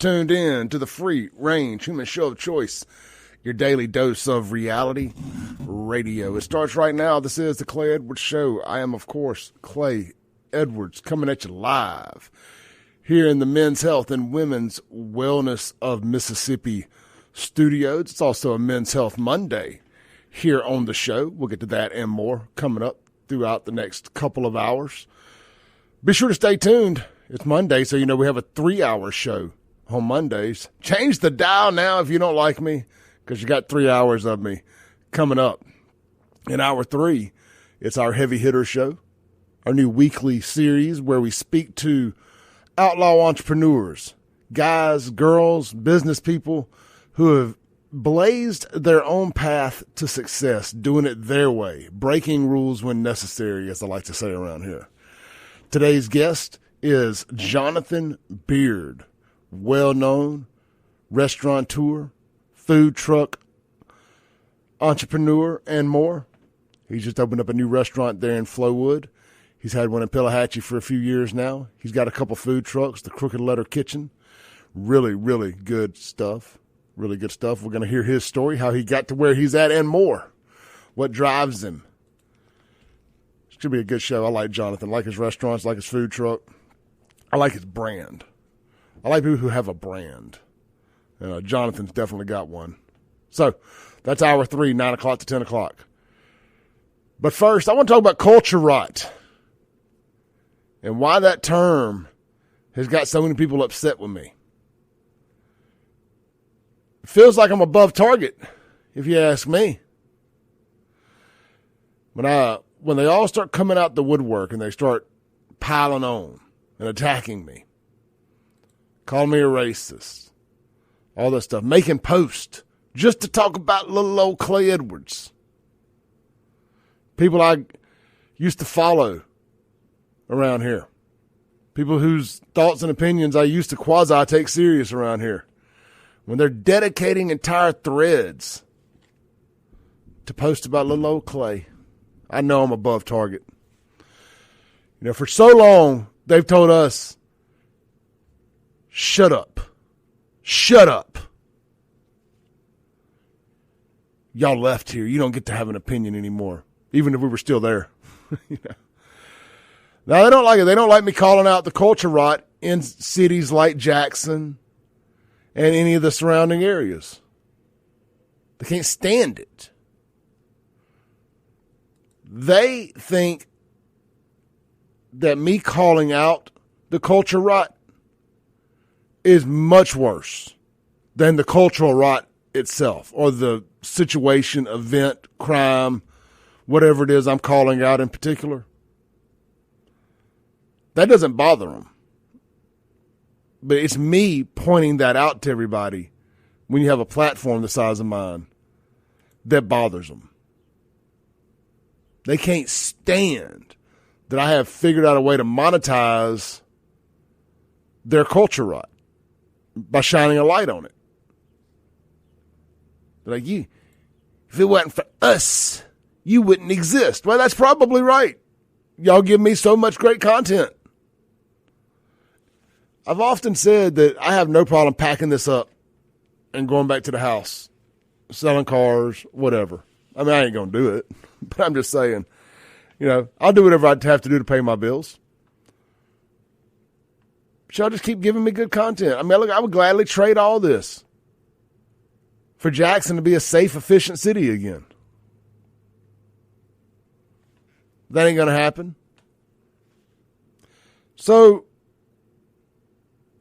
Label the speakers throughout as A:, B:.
A: Tuned in to the free range human show of choice, your daily dose of reality radio. It starts right now. This is the Clay Edwards Show. I am, of course, Clay Edwards, coming at you live here in the Men's Health and Women's Wellness of Mississippi studios. It's also a Men's Health Monday here on the show. We'll get to that and more coming up throughout the next couple of hours. Be sure to stay tuned. It's Monday, so you know we have a 3-hour show on Mondays. Change the dial now if you don't like me, because you got 3 hours of me coming up. In hour 3, it's our Heavy Hitter Show, our new weekly series where we speak to outlaw entrepreneurs, guys, girls, business people who have blazed their own path to success, doing it their way, breaking rules when necessary, as I like to say around here. Today's guest is Jonathan Beard, well-known restaurateur, food truck entrepreneur, and more. He's just opened up a new restaurant there in Flowood. He's had one in Pelahatchie for a few years now. He's got a couple food trucks, the Crooked Letter Kitchen. Really, really good stuff. Really good stuff. We're going to hear his story, how he got to where he's at, and more. What drives him. Should be a good show. I like Jonathan. I like his restaurants, I like his food truck. I like his brand. I like people who have a brand. Jonathan's definitely got one. So that's hour 3, 9 o'clock to 10 o'clock. But first, I want to talk about culture rot and why that term has got so many people upset with me. It feels like I'm above target, if you ask me. When they all start coming out the woodwork and they start piling on and attacking me, calling me a racist, all that stuff, making posts just to talk about little old Clay Edwards. People I used to follow around here. People whose thoughts and opinions I used to quasi take serious around here. When they're dedicating entire threads to post about little old Clay, I know I'm above target. You know, for so long, they've told us, shut up. Shut up. Y'all left here. You don't get to have an opinion anymore, even if we were still there. You know? Now, they don't like it. They don't like me calling out the culture rot in cities like Jackson and any of the surrounding areas. They can't stand it. They think that me calling out the culture rot is much worse than the cultural rot itself or the situation, event, crime, whatever it is I'm calling out in particular. That doesn't bother them. But it's me pointing that out to everybody when you have a platform the size of mine that bothers them. They can't stand that I have figured out a way to monetize their culture rot by shining a light on it. They're like, if it wasn't for us, you wouldn't exist. Well, that's probably right. Y'all give me so much great content. I've often said that I have no problem packing this up and going back to the house, selling cars, whatever. I mean, I ain't going to do it, but I'm just saying, you know, I'll do whatever I'd have to do to pay my bills. But y'all just keep giving me good content. I mean, look, I would gladly trade all this for Jackson to be a safe, efficient city again. That ain't going to happen. So,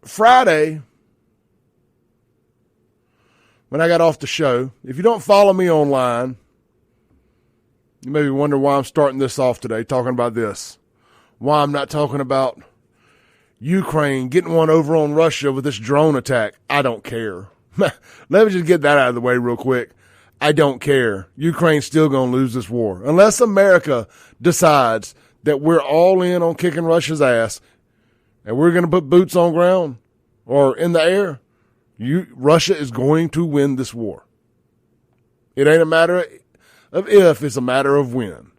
A: Friday, when I got off the show, if you don't follow me online, you maybe wonder why I'm starting this off today, talking about this. Why I'm not talking about Ukraine getting one over on Russia with this drone attack. I don't care. Let me just get that out of the way real quick. I don't care. Ukraine's still going to lose this war. Unless America decides that we're all in on kicking Russia's ass and we're going to put boots on ground or in the air, Russia is going to win this war. It ain't a matter of if, it's a matter of when.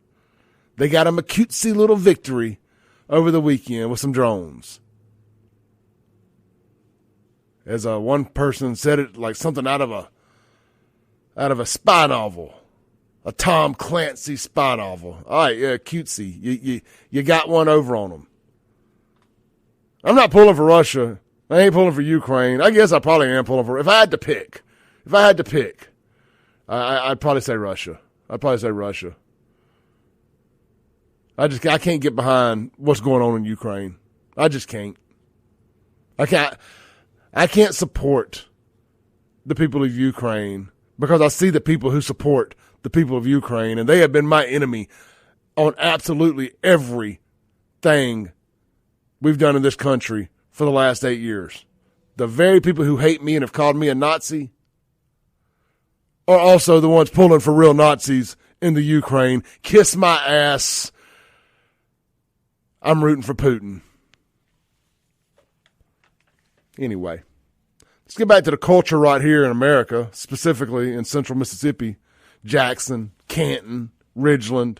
A: They got a cutesy little victory over the weekend with some drones. As one person said it, like something out of a spy novel, a Tom Clancy spy novel. All right, yeah, cutesy. You got one over on them. I'm not pulling for Russia. I ain't pulling for Ukraine. I guess I probably am pulling for. If I had to pick, I'd probably say Russia. I can't get behind what's going on in Ukraine. I just can't. I can't support the people of Ukraine because I see the people who support the people of Ukraine, and they have been my enemy on absolutely everything we've done in this country for the last 8 years. The very people who hate me and have called me a Nazi are also the ones pulling for real Nazis in the Ukraine. Kiss my ass. I'm rooting for Putin. Anyway, let's get back to the culture right here in America, specifically in central Mississippi, Jackson, Canton, Ridgeland.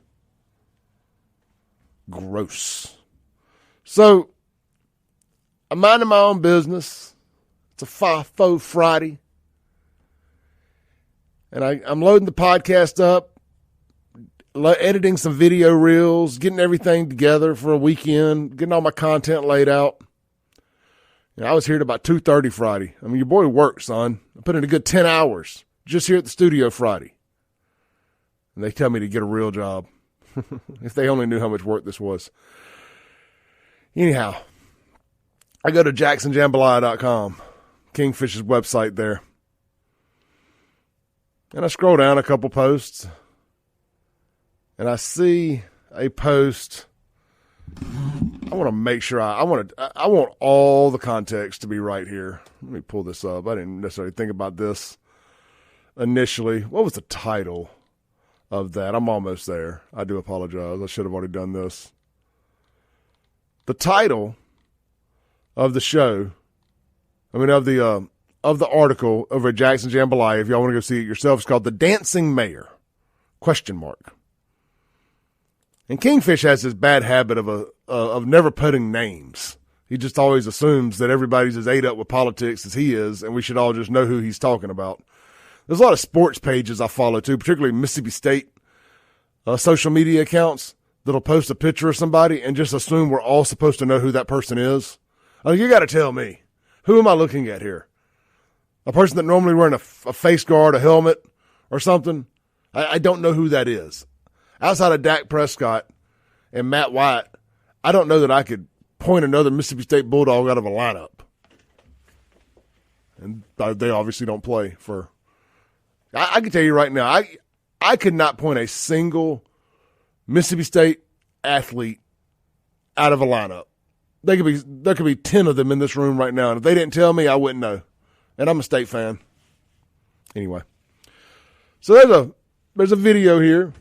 A: Gross. So, I'm minding my own business. It's a FIFO Friday. And I'm loading the podcast up, editing some video reels, getting everything together for a weekend, getting all my content laid out. I was here at about 2:30 Friday. I mean, your boy worked, son. I put in a good 10 hours just here at the studio Friday. And they tell me to get a real job. If they only knew how much work this was. Anyhow, I go to jacksonjambalaya.com, Kingfish's website there. And I scroll down a couple posts. And I see a post. I want to make sure I want all the context to be right here. Let me pull this up. I didn't necessarily think about this initially. What was the title of that? I'm almost there. I do apologize. I should have already done this. The title of the show, of the article over at Jackson Jambalaya, if y'all want to go see it yourself, is called "The Dancing Mayor?" ? And Kingfish has this bad habit of never putting names. He just always assumes that everybody's as ate up with politics as he is, and we should all just know who he's talking about. There's a lot of sports pages I follow, too, particularly Mississippi State social media accounts that'll post a picture of somebody and just assume we're all supposed to know who that person is. Like, you got to tell me. Who am I looking at here? A person that normally wearing a face guard, a helmet, or something? I don't know who that is. Outside of Dak Prescott and Matt White, I don't know that I could point another Mississippi State Bulldog out of a lineup. And they obviously don't play for. I can tell you right now, I could not point a single Mississippi State athlete out of a lineup. There could be 10 of them in this room right now, and if they didn't tell me, I wouldn't know. And I'm a State fan. Anyway, so there's a video here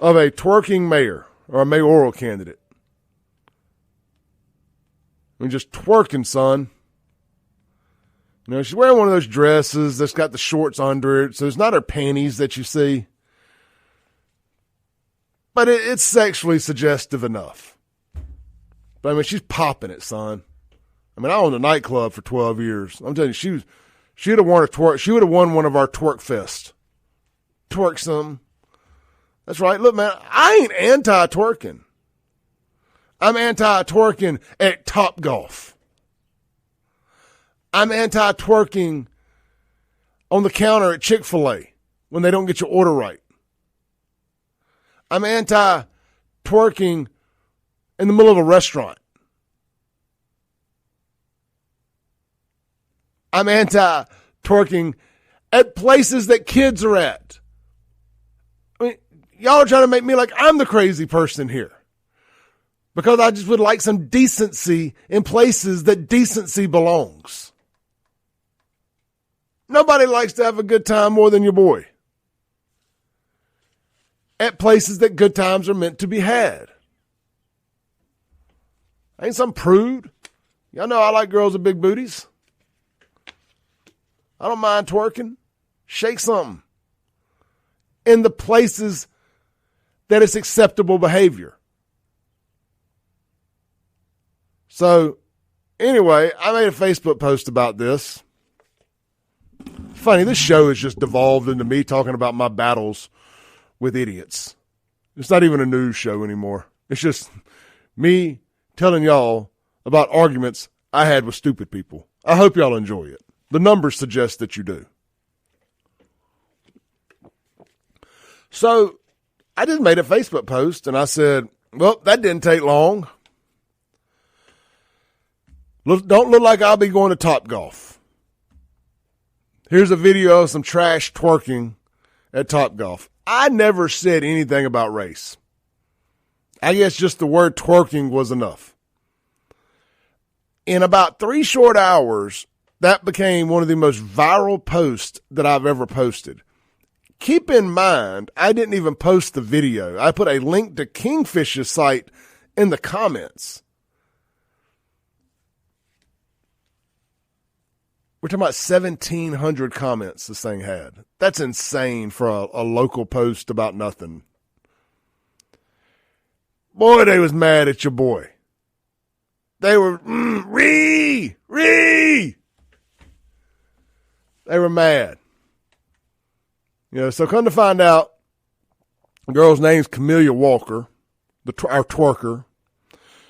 A: of a twerking mayor or a mayoral candidate. I mean, just twerking, son. You know, she's wearing one of those dresses that's got the shorts under it, so it's not her panties that you see. But it's sexually suggestive enough. But, I mean, she's popping it, son. I mean, I owned a nightclub for 12 years. I'm telling you, she would have won a twerk. She would have won one of our twerk fests. Twerk some. That's right. Look, man, I ain't anti-twerking. I'm anti-twerking at Topgolf. I'm anti-twerking on the counter at Chick-fil-A when they don't get your order right. I'm anti-twerking in the middle of a restaurant. I'm anti-twerking at places that kids are at. I mean, y'all are trying to make me like I'm the crazy person here. Because I just would like some decency in places that decency belongs. Nobody likes to have a good time more than your boy. At places that good times are meant to be had. I ain't some prude. Y'all know I like girls with big booties. I don't mind twerking. Shake something. In the places that it's acceptable behavior. So, anyway, I made a Facebook post about this. Funny, this show has just devolved into me talking about my battles with idiots. It's not even a news show anymore. It's just me telling y'all about arguments I had with stupid people. I hope y'all enjoy it. The numbers suggest that you do. So I just made a Facebook post and I said, well, that didn't take long. Don't look like I'll be going to Topgolf. Here's a video of some trash twerking at Topgolf. I never said anything about race. I guess just the word twerking was enough. In about 3 short hours, that became one of the most viral posts that I've ever posted. Keep in mind, I didn't even post the video. I put a link to Kingfish's site in the comments. We're talking about 1,700 comments this thing had. That's insane for a local post about nothing. Boy, they was mad at your boy. They were, They were mad. So come to find out, the girl's name's Camelia Walker, our twerker.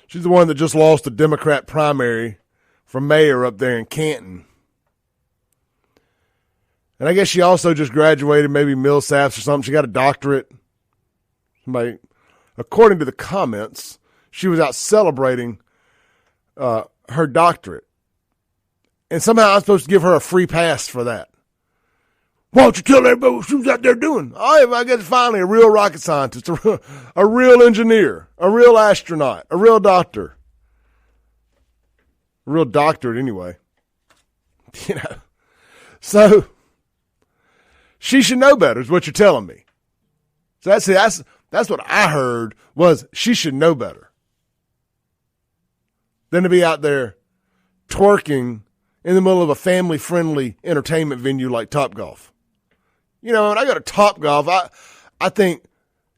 A: She's the one that just lost the Democrat primary for mayor up there in Canton. And I guess she also just graduated, maybe Millsaps or something. She got a doctorate. According to the comments, she was out celebrating her doctorate. And somehow I'm supposed to give her a free pass for that. Why don't you tell everybody what she was out there doing? Oh, I guess finally a real rocket scientist, a real engineer, a real astronaut, a real doctor. A real doctorate anyway. So she should know better is what you're telling me. So that's what I heard was she should know better than to be out there twerking in the middle of a family-friendly entertainment venue like Topgolf. When I go to Topgolf, I think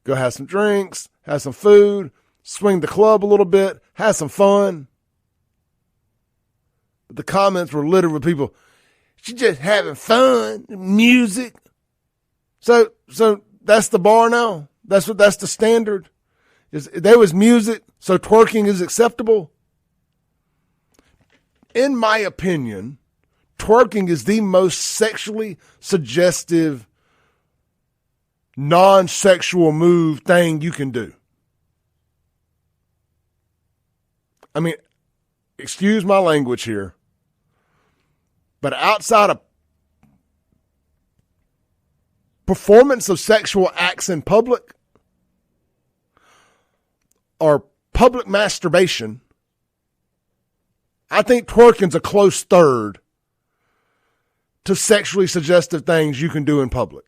A: go have some drinks, have some food, swing the club a little bit, have some fun. But the comments were littered with people, she's just having fun, music. So that's the bar now? That's the standard? There was music, so twerking is acceptable? In my opinion, twerking is the most sexually suggestive, non-sexual move thing you can do. I mean, excuse my language here, but outside of performance of sexual acts in public or public masturbation, I think twerking's a close third to sexually suggestive things you can do in public.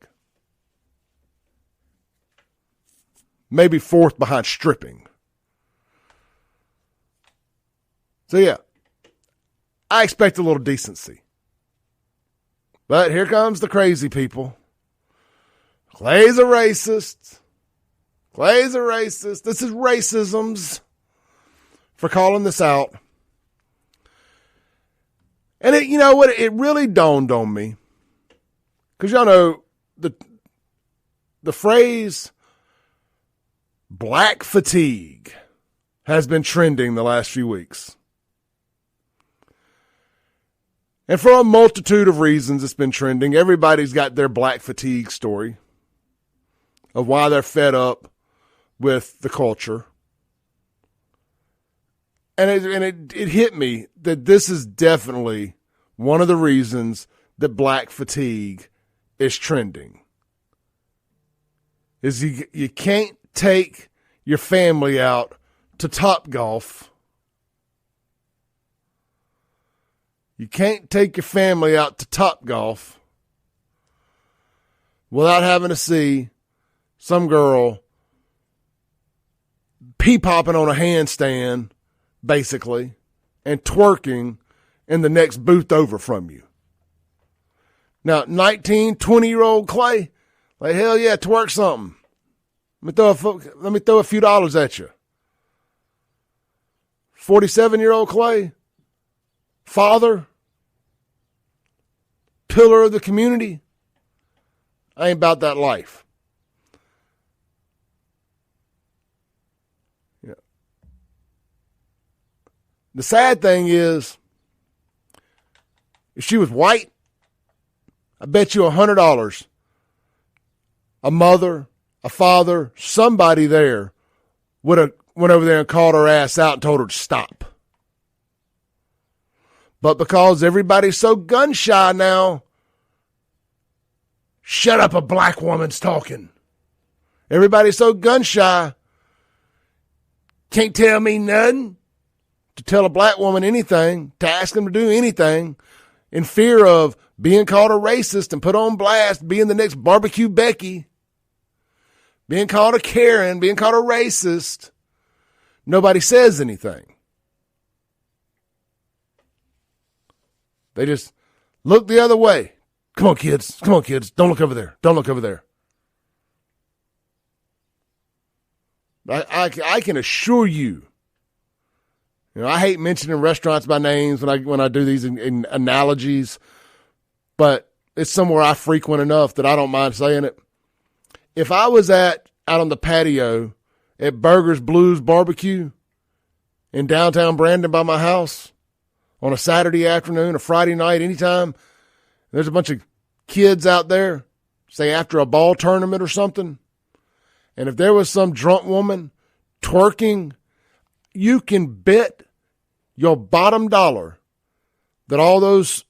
A: Maybe fourth behind stripping. So yeah, I expect a little decency. But here comes the crazy people. Clay's a racist. Clay's a racist. This is racisms for calling this out. And you know what? It really dawned on me. Because y'all know the phrase black fatigue has been trending the last few weeks. And for a multitude of reasons it's been trending. Everybody's got their black fatigue story of why they're fed up with the culture. And it hit me that this is definitely one of the reasons that black fatigue is trending. Is you can't take your family out to Topgolf. You can't take your family out to Topgolf without having to see some girl pee-popping on a handstand, basically, and twerking in the next booth over from you. Now, 19, 20-year-old Clay, like, hell yeah, twerk something. Let me throw a few dollars at you. 47-year-old Clay, father, pillar of the community. I ain't about that life. Yeah. The sad thing is, if she was white, I bet you $100 a mother, a father, somebody there would have went over there and called her ass out and told her to stop. But because everybody's so gun shy now, shut up, a black woman's talking. Everybody's so gun shy, can't tell me nothing, to tell a black woman anything, to ask them to do anything, in fear of being called a racist and put on blast, being the next barbecue Becky, being called a Karen, being called a racist. Nobody says anything. They just look the other way. Come on, kids. Come on, kids. Don't look over there. Don't look over there. I can assure you, I hate mentioning restaurants by names when I do these in analogies, but it's somewhere I frequent enough that I don't mind saying it. If I was out on the patio at Burgers Blues Barbecue in downtown Brandon by my house on a Saturday afternoon, a Friday night, anytime, there's a bunch of kids out there, say after a ball tournament or something, and if there was some drunk woman twerking, you can bet your bottom dollar that all those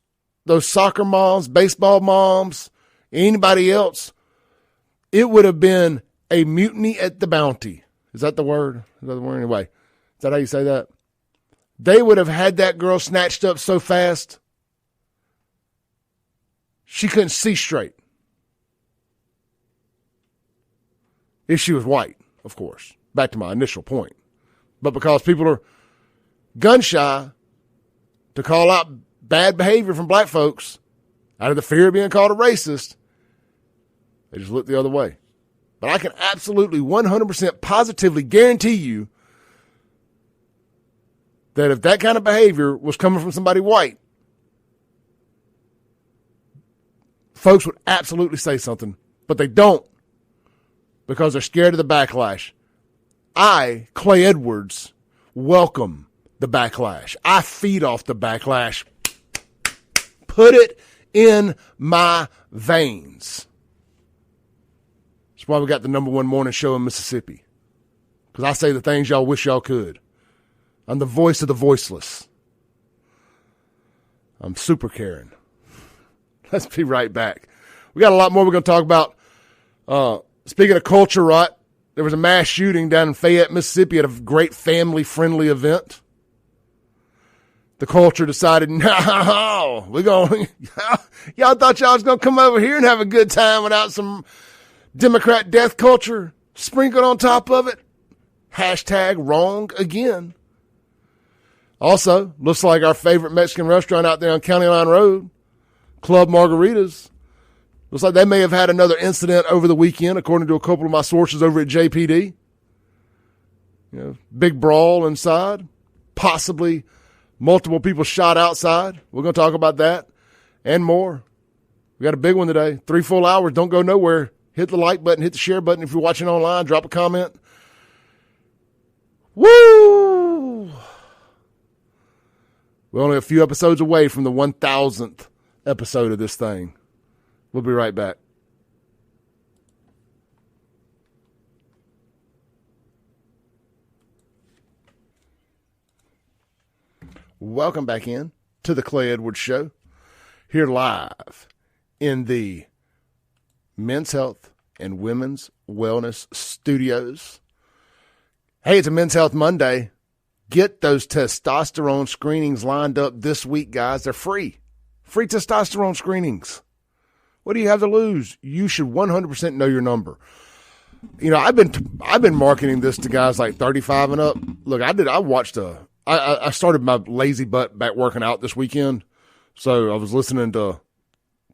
A: soccer moms, baseball moms, anybody else, it would have been a mutiny at the Bounty. Is that the word? Is that the word? Anyway, is that how you say that? They would have had that girl snatched up so fast, she couldn't see straight. If she was white, of course. Back to my initial point. But because people are gun shy to call out bad behavior from black folks out of the fear of being called a racist, they just look the other way. But I can absolutely 100% positively guarantee you that if that kind of behavior was coming from somebody white, folks would absolutely say something, but they don't because they're scared of the backlash. I, Clay Edwards, welcome the backlash. I feed off the backlash. Put it in my veins. That's why we got the #1 morning show in Mississippi. Because I say the things y'all wish y'all could. I'm the voice of the voiceless. I'm super Karen. Let's be right back. We got a lot more we're going to talk about. Speaking of culture rot, there was a mass shooting down in Fayette, Mississippi at a great family-friendly event. The culture decided, no, we're going, y'all thought y'all was going to come over here and have a good time without some Democrat death culture sprinkled on top of it. Hashtag wrong again. Also, looks like our favorite Mexican restaurant out there on County Line Road, Club Margaritas, looks like they may have had another incident over the weekend, according to a couple of my sources over at JPD. Big brawl inside, possibly multiple people shot outside. We're going to talk about that and more. We got a big one today. 3 full hours. Don't go nowhere. Hit the like button. Hit the share button. If you're watching online, drop a comment. Woo! We're only a few episodes away from the 1,000th episode of this thing. We'll be right back. Welcome back in to the Clay Edwards Show, here live in the Men's Health and Women's Wellness Studios. Hey, it's a Men's Health Monday. Get those testosterone screenings lined up this week, guys. They're free. Free testosterone screenings. What do you have to lose? You should 100% know your number. I've been marketing this to guys like 35 and up. Look, I started my lazy butt back working out this weekend. So I was listening to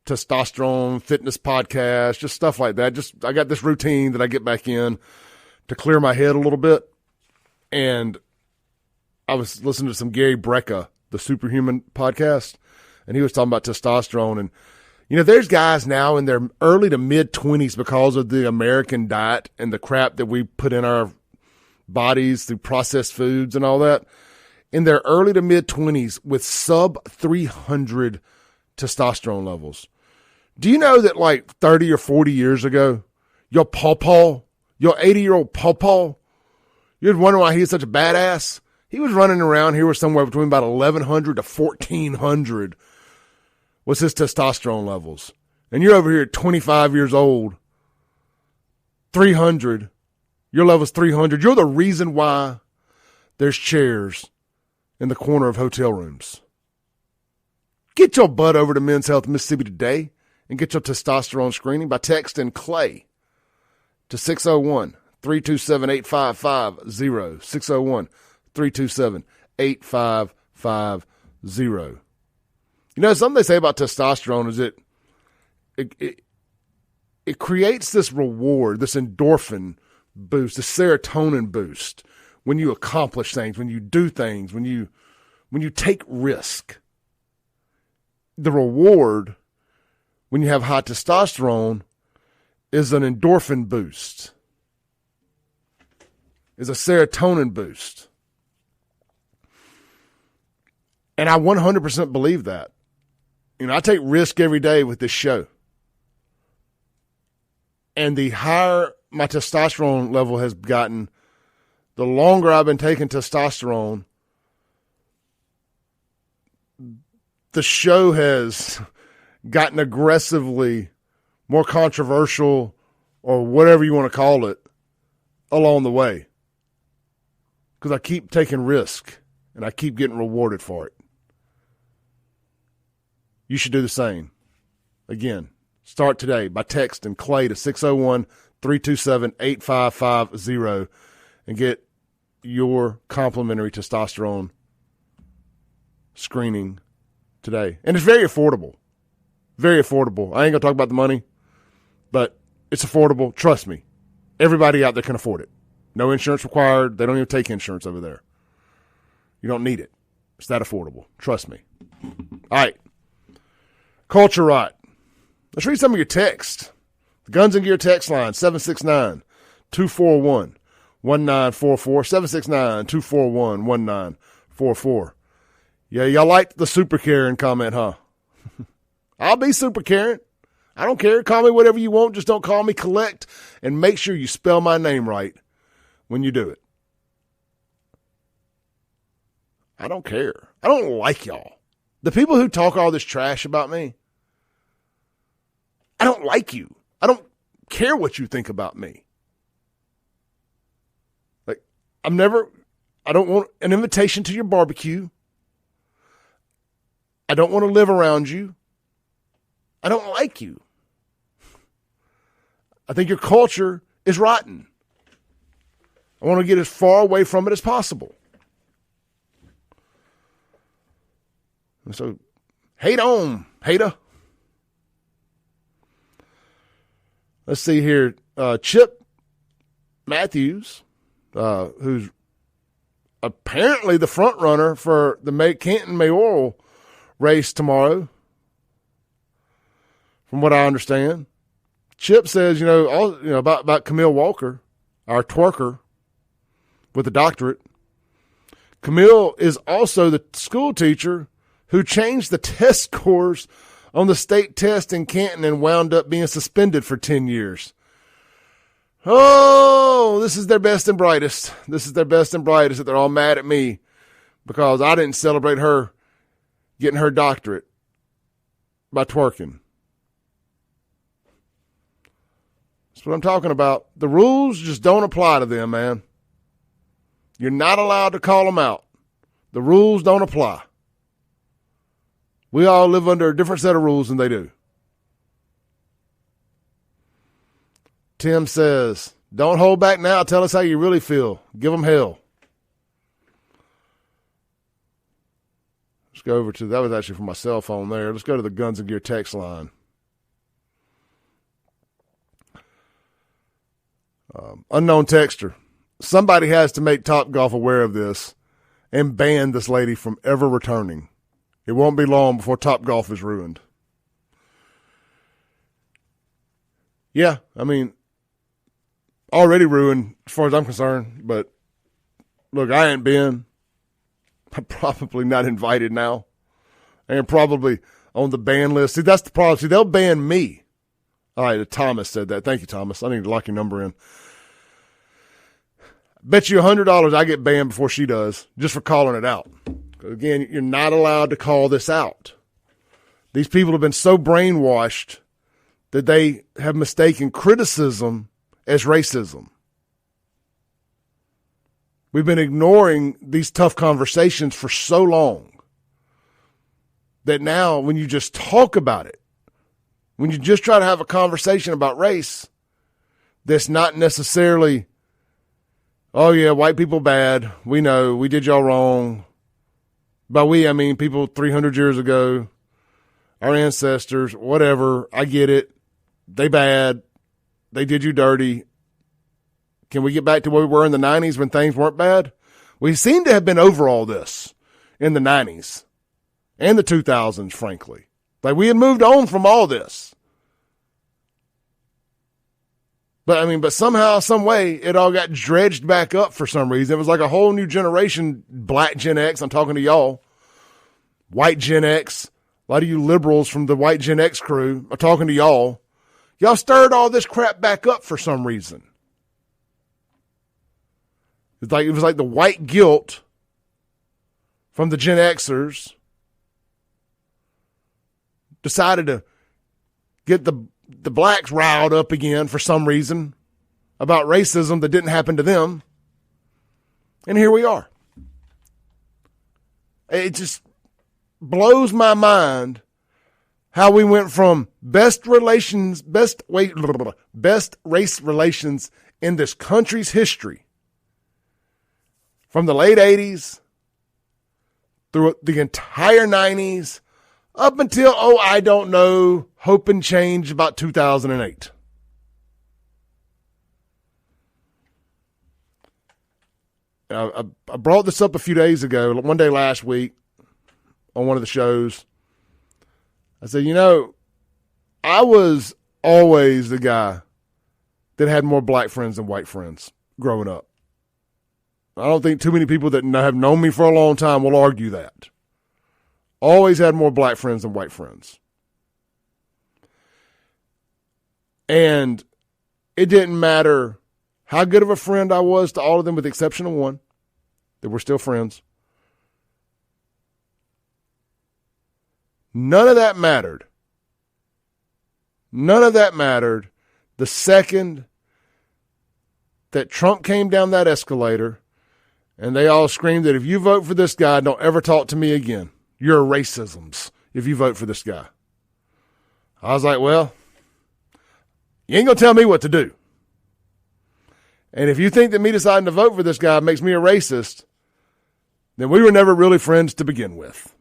A: testosterone fitness podcasts, just stuff like that. I got this routine that I get back in to clear my head a little bit. And I was listening to some Gary Brecka, the Superhuman podcast, and he was talking about testosterone. And You know, there's guys now in their early to mid-20s because of the American diet and the crap that we put in our bodies through processed foods and all that, in their early to mid-20s with sub 300 testosterone levels. Do you know that like 30 or 40 years ago, your pawpaw, your 80-year-old pawpaw, you'd wonder why he's such a badass? He was running around here with somewhere between about 1,100 to 1,400 was his testosterone levels. And you're over here at 25 years old, 300. Your level's 300. You're the reason why there's chairs in the corner of hotel rooms. Get your butt over to Men's Health Mississippi today and get your testosterone screening by texting Clay to 601-327-8550. 601-327-8550. You know, something they say about testosterone is it creates this reward, this endorphin boost, this serotonin boost when you accomplish things, when you do things, when you take risk. The reward when you have high testosterone is an endorphin boost, is a serotonin boost. And I 100% believe that. You know, I take risk every day with this show. And the higher my testosterone level has gotten, the longer I've been taking testosterone, the show has gotten aggressively more controversial, or whatever you want to call it, along the way. Because I keep taking risk, and I keep getting rewarded for it. You should do the same. Again, start today by texting Clay to 601-327-8550 and get your complimentary testosterone screening today. And it's very affordable. Very affordable. I ain't going to talk about the money, but it's affordable. Trust me. Everybody out there can afford it. No insurance required. They don't even take insurance over there. You don't need it. It's that affordable. Trust me. All right. Culture Right. Let's read some of your text. The Guns and Gear text line, 769-241-1944, 769-241-1944. Yeah, y'all liked the Super Karen comment, huh? I'll be Super Karen. I don't care. Call me whatever you want. Just don't call me Collect, and make sure you spell my name right when you do it. I don't care. I don't like y'all. The people who talk all this trash about me, I don't like you. I don't care what you think about me. Like, I don't want an invitation to your barbecue. I don't want to live around you. I don't like you. I think your culture is rotten. I want to get as far away from it as possible. And so, hate on, hater. Let's see here. Chip Matthews, who's apparently the front runner for the Canton mayoral race tomorrow, from what I understand. Chip says, about Camille Walker, our twerker with a doctorate. Camille is also the school teacher who changed the test scores on the state test in Canton and wound up being suspended for 10 years. Oh, this is their best and brightest. This is their best and brightest that they're all mad at me because I didn't celebrate her getting her doctorate by twerking. That's what I'm talking about. The rules just don't apply to them, man. You're not allowed to call them out. The rules don't apply. We all live under a different set of rules than they do. Tim says, don't hold back now. Tell us how you really feel. Give them hell. Let's go over to, that was actually from my cell phone there. Let's go to the Guns and Gear text line. Unknown texter. Somebody has to make Topgolf aware of this and ban this lady from ever returning. It won't be long before Topgolf is ruined. Yeah, I mean, already ruined as far as I'm concerned. But look, I ain't been. I'm probably not invited now. And probably on the ban list. See, that's the problem. See, they'll ban me. All right, Thomas said that. Thank you, Thomas. I need to lock your number in. Bet you $100 I get banned before she does, just for calling it out. Again, you're not allowed to call this out. These people have been so brainwashed that they have mistaken criticism as racism. We've been ignoring these tough conversations for so long that now when you just talk about it, when you just try to have a conversation about race, that's not necessarily, oh yeah, white people bad. We know, we did y'all wrong. By we, I mean people 300 years ago, our ancestors, whatever. I get it. They bad. They did you dirty. Can we get back to where we were in the 90s when things weren't bad? We seem to have been over all this in the 90s and the 2000s, frankly. Like we had moved on from all this. But somehow, some way, it all got dredged back up for some reason. It was like a whole new generation, black Gen X, I'm talking to y'all, white Gen X, a lot of you liberals from the white Gen X crew are talking to y'all. Y'all stirred all this crap back up for some reason. It was like the white guilt from the Gen Xers decided to get the blacks riled up again for some reason about racism that didn't happen to them. And here we are. It just blows my mind how we went from best race relations in this country's history from the late 80s through the entire 90s up until, I don't know, hope and change about 2008. I brought this up a few days ago, one day last week on one of the shows. I said, I was always the guy that had more black friends than white friends growing up. I don't think too many people that have known me for a long time will argue that. Always had more black friends than white friends. And it didn't matter how good of a friend I was to all of them with the exception of one. They were still friends. None of that mattered. None of that mattered the second that Trump came down that escalator and they all screamed that if you vote for this guy, don't ever talk to me again. You're racisms if you vote for this guy. I was like, well, you ain't going to tell me what to do. And if you think that me deciding to vote for this guy makes me a racist, then we were never really friends to begin with.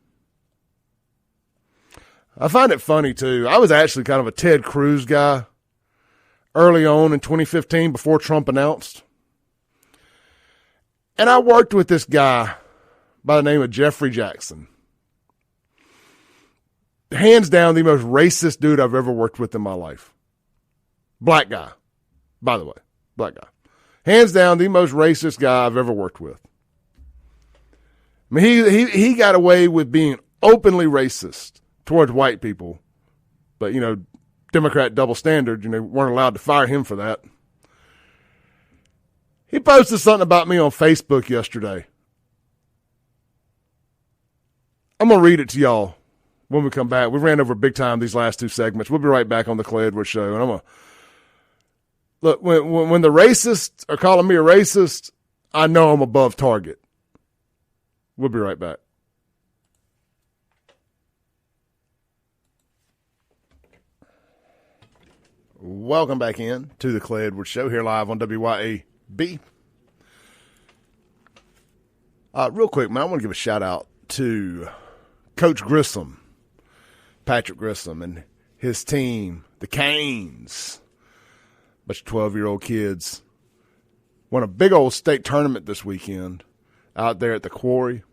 A: I find it funny, too. I was actually kind of a Ted Cruz guy early on in 2015 before Trump announced. And I worked with this guy by the name of Jeffrey Jackson. Hands down, the most racist dude I've ever worked with in my life. Black guy, by the way. Black guy. Hands down, the most racist guy I've ever worked with. I mean, he got away with being openly racist towards white people. But, Democrat double standard, weren't allowed to fire him for that. He posted something about me on Facebook yesterday. I'm going to read it to y'all when we come back. We ran over big time these last two segments. We'll be right back on the Clay Edwards Show. And I'm going to look, when the racists are calling me a racist, I know I'm above target. We'll be right back. Welcome back in to the Clay Edwards Show here live on WYAB. Real quick, man, I want to give a shout out to Coach Grissom, Patrick Grissom, and his team, the Canes. Bunch of 12-year-old kids. Won a big old state tournament this weekend out there at the Quarry.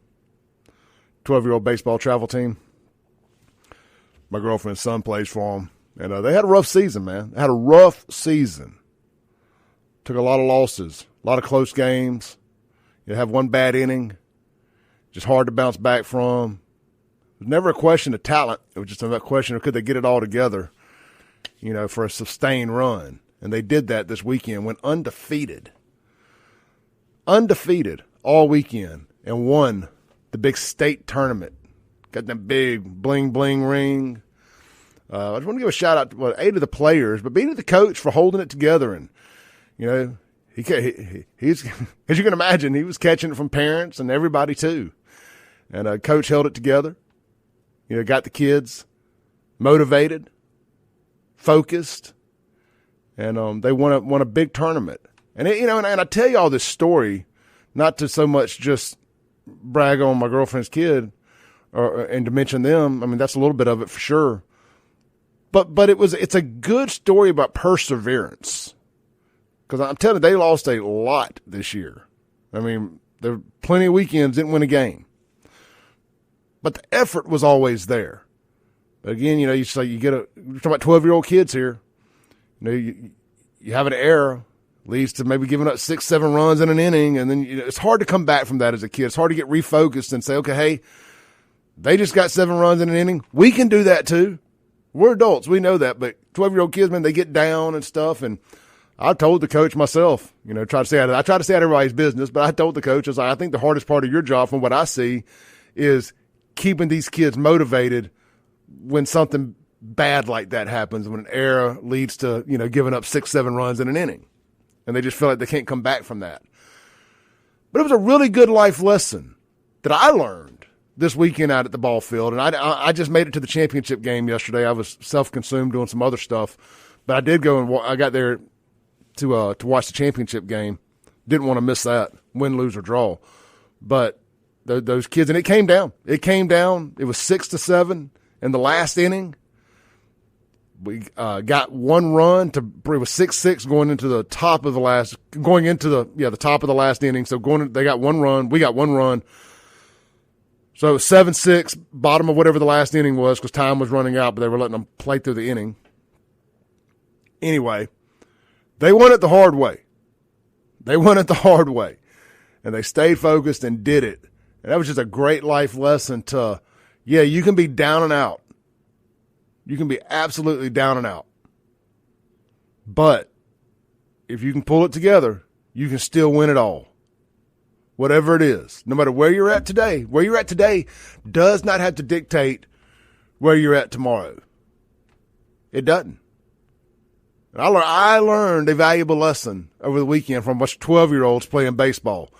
A: 12-year-old baseball travel team. My girlfriend's son plays for them. And they had a rough season, man. They had a rough season. Took a lot of losses, a lot of close games. You have one bad inning, just hard to bounce back from. It was never a question of talent. It was just a question of could they get it all together, for a sustained run. And they did that this weekend, went undefeated. Undefeated all weekend and won the big state tournament. Got that big bling bling ring. I just want to give a shout out to A, to the players, but B, to the coach for holding it together. And he's as you can imagine, he was catching it from parents and everybody too. And coach held it together. Got the kids motivated, focused, and they won a big tournament. And and I tell you all this story not to so much just brag on my girlfriend's kid and to mention them. I mean, that's a little bit of it for sure. But it's a good story about perseverance. Because I'm telling you, they lost a lot this year. I mean, there were plenty of weekends didn't win a game. But the effort was always there. But again, you're talking about 12-year-old kids here. You have an error, leads to maybe giving up 6-7 runs in an inning, and then it's hard to come back from that as a kid. It's hard to get refocused and say, okay, hey, they just got 7 runs in an inning. We can do that too. We're adults. We know that. But 12-year-old kids, man, they get down and stuff. And I told the coach myself, I try to stay out of everybody's business, but I told the coach, I think the hardest part of your job from what I see is keeping these kids motivated when something bad like that happens, when an error leads to, giving up 6-7 runs in an inning. And they just feel like they can't come back from that. But it was a really good life lesson that I learned this weekend out at the ball field. And I just made it to the championship game yesterday. I was self-consumed doing some other stuff. But I did go and I got there to watch the championship game. Didn't want to miss that, win, lose, or draw. But those kids, and it came down. It was 6-7 in the last inning. We got one run it was 6-6 going into the top of the last, the top of the last inning. So they got one run. We got one run. So it was 7-6, bottom of whatever the last inning was because time was running out, but they were letting them play through the inning. Anyway, they won it the hard way. And they stayed focused and did it. And that was just a great life lesson to, you can be down and out. You can be absolutely down and out. But if you can pull it together, you can still win it all. Whatever it is, no matter where you're at today does not have to dictate where you're at tomorrow. It doesn't. And I learned a valuable lesson over the weekend from a bunch of 12-year-olds playing baseball.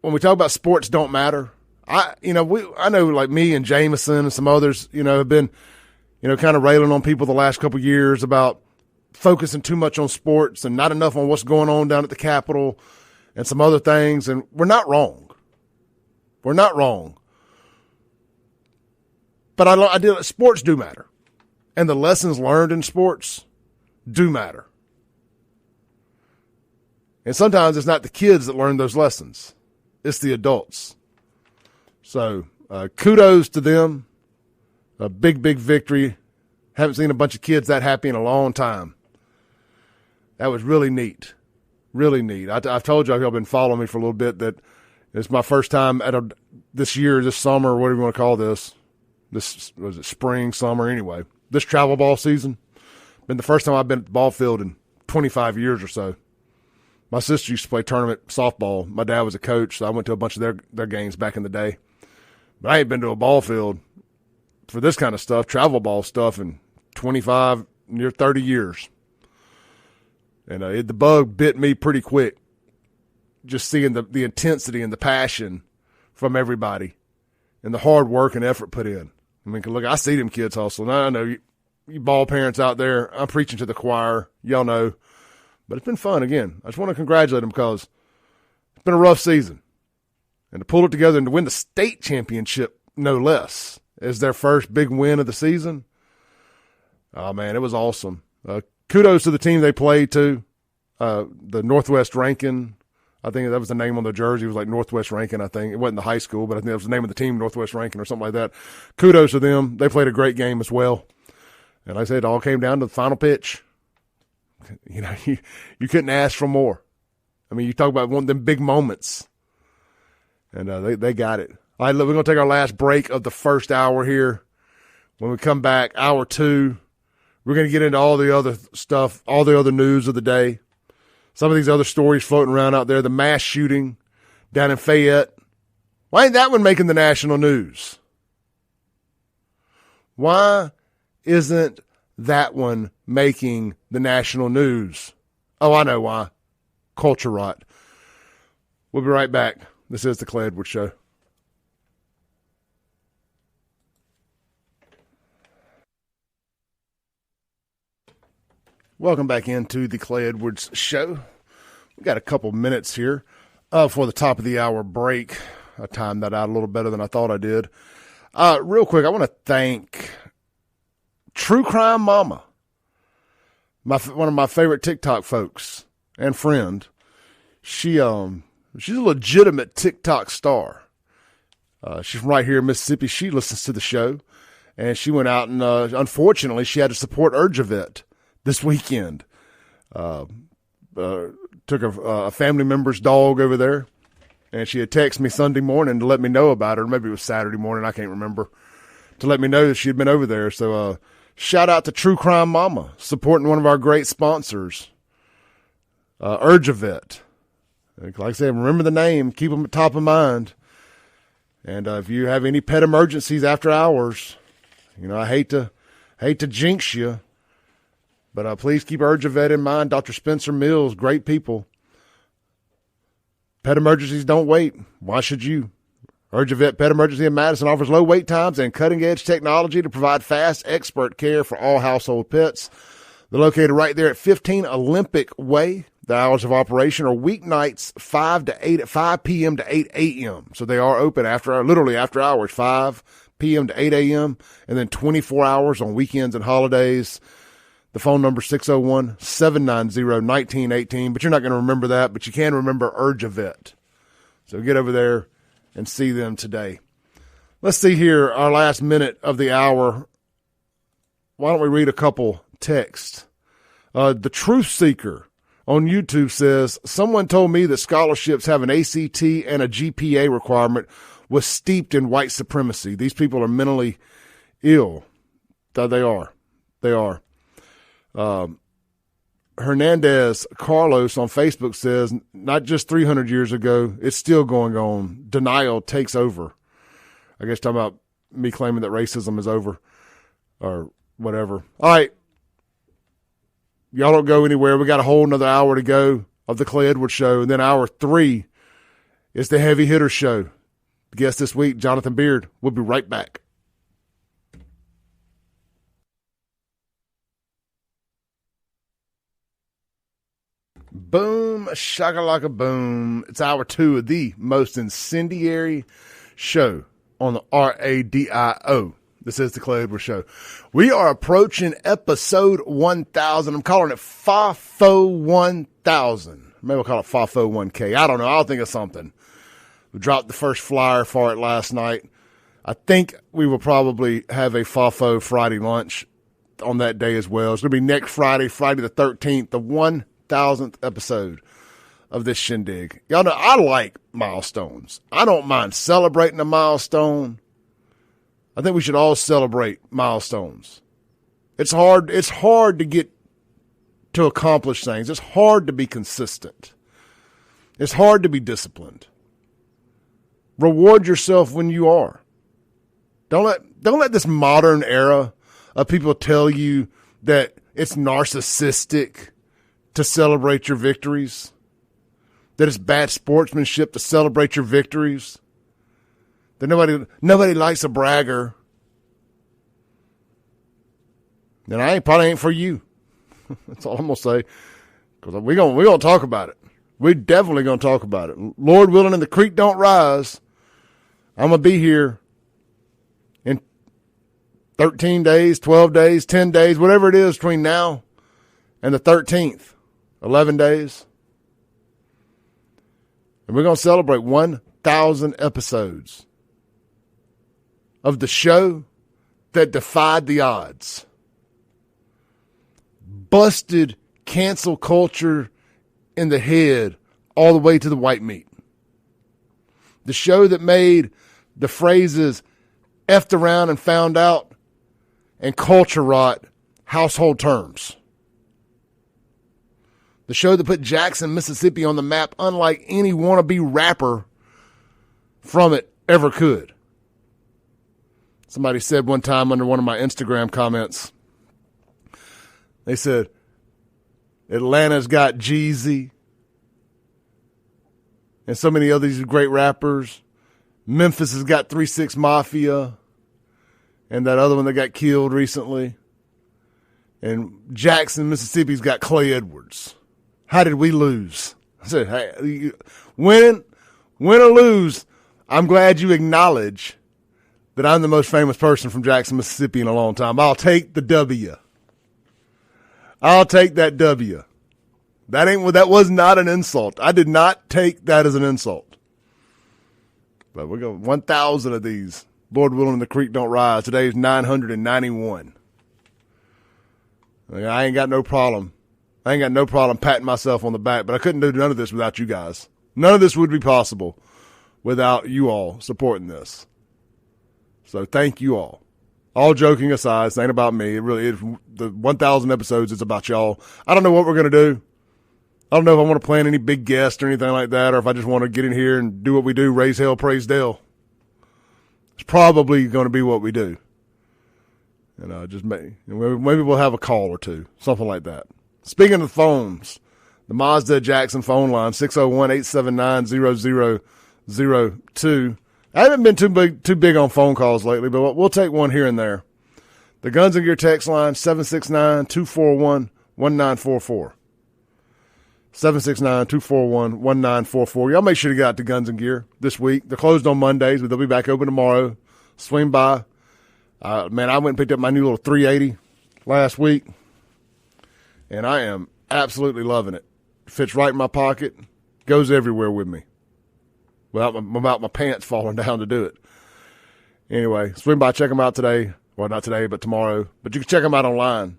A: When we talk about sports don't matter, I know like me and Jameson and some others, have been, kind of railing on people the last couple of years about focusing too much on sports and not enough on what's going on down at the Capitol and some other things. And we're not wrong. But sports do matter. And the lessons learned in sports do matter. And sometimes it's not the kids that learn those lessons. It's the adults. So kudos to them. A big, big victory. Haven't seen a bunch of kids that happy in a long time. That was really neat. Really neat. I've told y'all been following me for a little bit that it's my first time this summer, whatever you want to call this. This was it spring, summer, anyway. This travel ball season. Been the first time I've been at the ball field in 25 years or so. My sister used to play tournament softball. My dad was a coach, so I went to a bunch of their games back in the day. But I ain't been to a ball field for this kind of stuff, travel ball stuff, in 25, near 30 years. And the bug bit me pretty quick, just seeing the intensity and the passion from everybody and the hard work and effort put in. I mean, look, I see them kids hustle. Now, I know you ball parents out there, I'm preaching to the choir. Y'all know. But it's been fun again. I just want to congratulate them because it's been a rough season. And to pull it together and to win the state championship, no less, as their first big win of the season. Oh, man, it was awesome. Kudos to the team they played to, the Northwest Rankin I think that was the name on the jersey. It was like Northwest Rankin, I think. It wasn't the high school, but I think that was the name of the team, Northwest Rankin or something like that. Kudos to them. They played a great game as well. And like I said, it all came down to the final pitch. You know, you couldn't ask for more. I mean, you talk about one of them big moments. And they got it. All right, look, we're going to take our last break of the first hour here. When we come back, hour two, we're going to get into all the other stuff, all the other news of the day. Some of these other stories floating around out there. The mass shooting down in Fayette. Why ain't that one making the national news? Why isn't that one making the national news? Oh, I know why. Culture rot. We'll be right back. This is the Clay Edwards Show. Welcome back into the Clay Edwards Show. We got a couple minutes here for the top of the hour break. I timed that out a little better than I thought I did. Real quick, I want to thank True Crime Mama, one of my favorite TikTok folks and friend. She's a legitimate TikTok star. She's from right here in Mississippi. She listens to the show, and she went out and unfortunately she had to support Urjavet this weekend. Took a family member's dog over there, and she had texted me Sunday morning to let me know about her. Maybe it was Saturday morning, I can't remember, to let me know that she had been over there. So shout out to True Crime Mama, supporting one of our great sponsors, Urjavet. Like I said, remember the name, keep them at top of mind. And if you have any pet emergencies after hours, you know, I hate to jinx you, but please keep Urjavet in mind. Dr. Spencer Mills, great people. Pet emergencies don't wait. Why should you? Urjavet Pet Emergency in Madison offers low wait times and cutting-edge technology to provide fast, expert care for all household pets. They're located right there at 15 Olympic Way. The hours of operation are weeknights 5 p.m. to 8 a.m. So they are open literally after hours, 5 p.m. to 8 a.m., and then 24 hours on weekends and holidays. The phone number is 601-790-1918, but you're not going to remember that, but you can remember Urjavet. So get over there and see them today. Let's see here, our last minute of the hour. Why don't we read a couple texts? The Truth Seeker on YouTube says, someone told me that scholarships have an ACT and a GPA requirement was steeped in white supremacy. These people are mentally ill. They are. Hernandez Carlos on Facebook says, not just 300 years ago, it's still going on. Denial takes over. I guess talking about me claiming that racism is over or whatever. All right. Y'all don't go anywhere. We got a whole another hour to go of the Clay Edwards Show. And then hour 3 is the Heavy Hitter Show. Guest this week, Jonathan Beard. We'll be right back. Boom, shakalaka boom. It's hour 2 of the most incendiary show on the RADIO. This is the Clay Edwards Show. We are approaching episode 1,000. I'm calling it FAFO 1000. Maybe we'll call it FAFO 1K. I don't know. I'll think of something. We dropped the first flyer for it last night. I think we will probably have a FAFO Friday lunch on that day as well. It's going to be next Friday, Friday the 13th, the 1,000th episode of this shindig. Y'all know I like milestones. I don't mind celebrating a milestone. I think we should all celebrate milestones. It's hard to get to accomplish things. It's hard to be consistent. It's hard to be disciplined. Reward yourself when you are. Don't let this modern era of people tell you that it's narcissistic to celebrate your victories, that it's bad sportsmanship to celebrate your victories, that nobody likes a bragger. Then I probably ain't for you. That's all I'm gonna say. Because we're gonna talk about it. We're definitely gonna talk about it. Lord willing, and the creek don't rise, I'm gonna be here in 13 days, 12 days, 10 days, whatever it is between now and the 13th. 11 days. And we're going to celebrate 1,000 episodes of the show that defied the odds. Busted cancel culture in the head all the way to the white meat. The show that made the phrases effed around and found out and culture rot household terms. The show that put Jackson, Mississippi on the map unlike any wannabe rapper from it ever could. Somebody said one time under one of my Instagram comments, they said, Atlanta's got Jeezy and so many other these great rappers. Memphis has got 3 6 Mafia and that other one that got killed recently. And Jackson, Mississippi's got Clay Edwards. How did we lose? I said, hey, win or lose, I'm glad you acknowledge that I'm the most famous person from Jackson, Mississippi in a long time. I'll take the W. I'll take that W. That was not an insult. I did not take that as an insult. But we're going 1,000 of these. Lord willing, the creek don't rise. Today is 991. I ain't got no problem. I ain't got no problem patting myself on the back, but I couldn't do none of this without you guys. None of this would be possible without you all supporting this. So thank you all. All joking aside, this ain't about me. It really is. The 1,000 episodes is about y'all. I don't know what we're going to do. I don't know if I want to plan any big guests or anything like that, or if I just want to get in here and do what we do, raise hell, praise Dale. It's probably going to be what we do. And just maybe we'll have a call or two, something like that. Speaking of phones, the Mazda Jackson phone line, 601-879-0002. I haven't been too big on phone calls lately, but we'll take one here and there. The Guns and Gear text line, 769-241-1944. 769-241-1944. Y'all make sure you get out to Guns and Gear this week. They're closed on Mondays, but they'll be back open tomorrow. Swing by. Man, I went and picked up my new little 380 last week, and I am absolutely loving it. Fits right in my pocket, goes everywhere with me without my pants falling down to do it. Anyway, swing by, check them out today. Well, not today, but tomorrow. But you can check them out online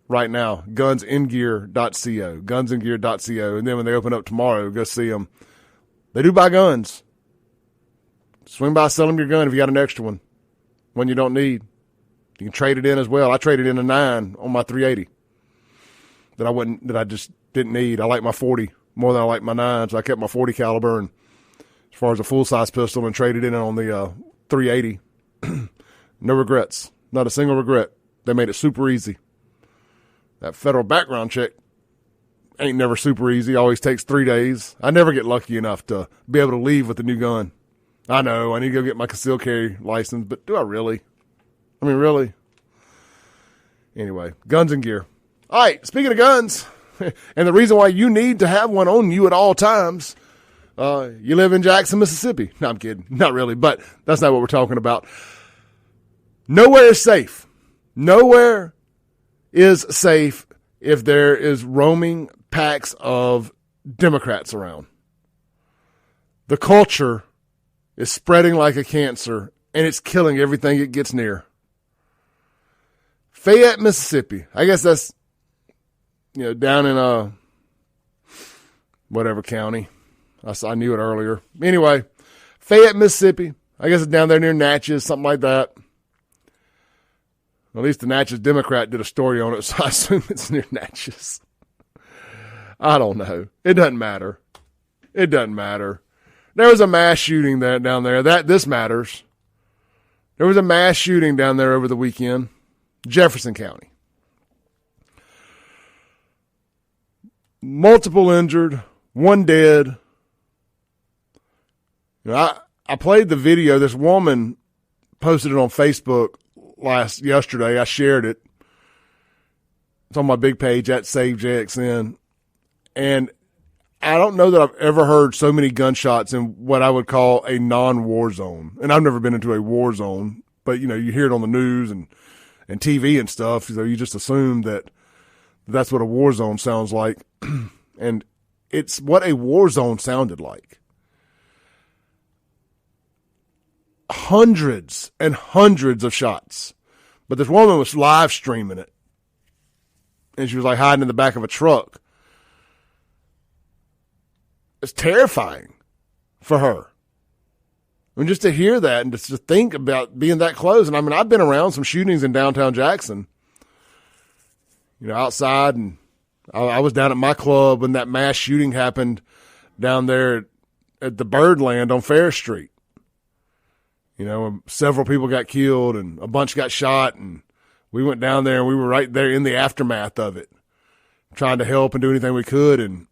A: right now, gunsandgear.co, gunsandgear.co. And then when they open up tomorrow, go see them. They do buy guns. Swing by, sell them your gun if you got an extra one you don't need. You can trade it in as well. I traded in a 9 on my 380 that I just didn't need. I like my 40 more than I like my 9, so I kept my 40 caliber and as far as a full-size pistol and traded in on the 380. No regrets. Not a single regret. They made it super easy. That federal background check ain't never super easy. Always takes 3 days. I never get lucky enough to be able to leave with a new gun. I know, I need to go get my concealed carry license, but do I really? I mean, really? Anyway, Guns and Gear. All right, speaking of guns, and the reason why you need to have one on you at all times, you live in Jackson, Mississippi. No, I'm kidding. Not really, but that's not what we're talking about. Nowhere is safe. Nowhere is safe if there is roaming packs of Democrats around. The culture is spreading like a cancer, and it's killing everything it gets near. Fayette, Mississippi. I guess that's, down in whatever county. I knew it earlier. Anyway, Fayette, Mississippi. I guess it's down there near Natchez, something like that. At least the Natchez Democrat did a story on it, so I assume it's near Natchez. I don't know. It doesn't matter. It doesn't matter. There was a mass shooting down there. This matters. There was a mass shooting down there over the weekend. Jefferson County. Multiple injured, 1 dead. I played the video. This woman posted it on Facebook yesterday. I shared it. It's on my big page at SaveJXN. And I don't know that I've ever heard so many gunshots in what I would call a non-war zone. And I've never been into a war zone, but you hear it on the news and TV and stuff. So you just assume that that's what a war zone sounds like. And it's what a war zone sounded like. hundreds and hundreds of shots. But this woman was live streaming it. And she was like hiding in the back of a truck. It's terrifying for her. I mean, just to hear that and just to think about being that close. And I mean, I've been around some shootings in downtown Jackson, outside. And I was down at my club when that mass shooting happened down there at the Birdland on Fair Street. And several people got killed and a bunch got shot. And we went down there and we were right there in the aftermath of it, trying to help and do anything we could. And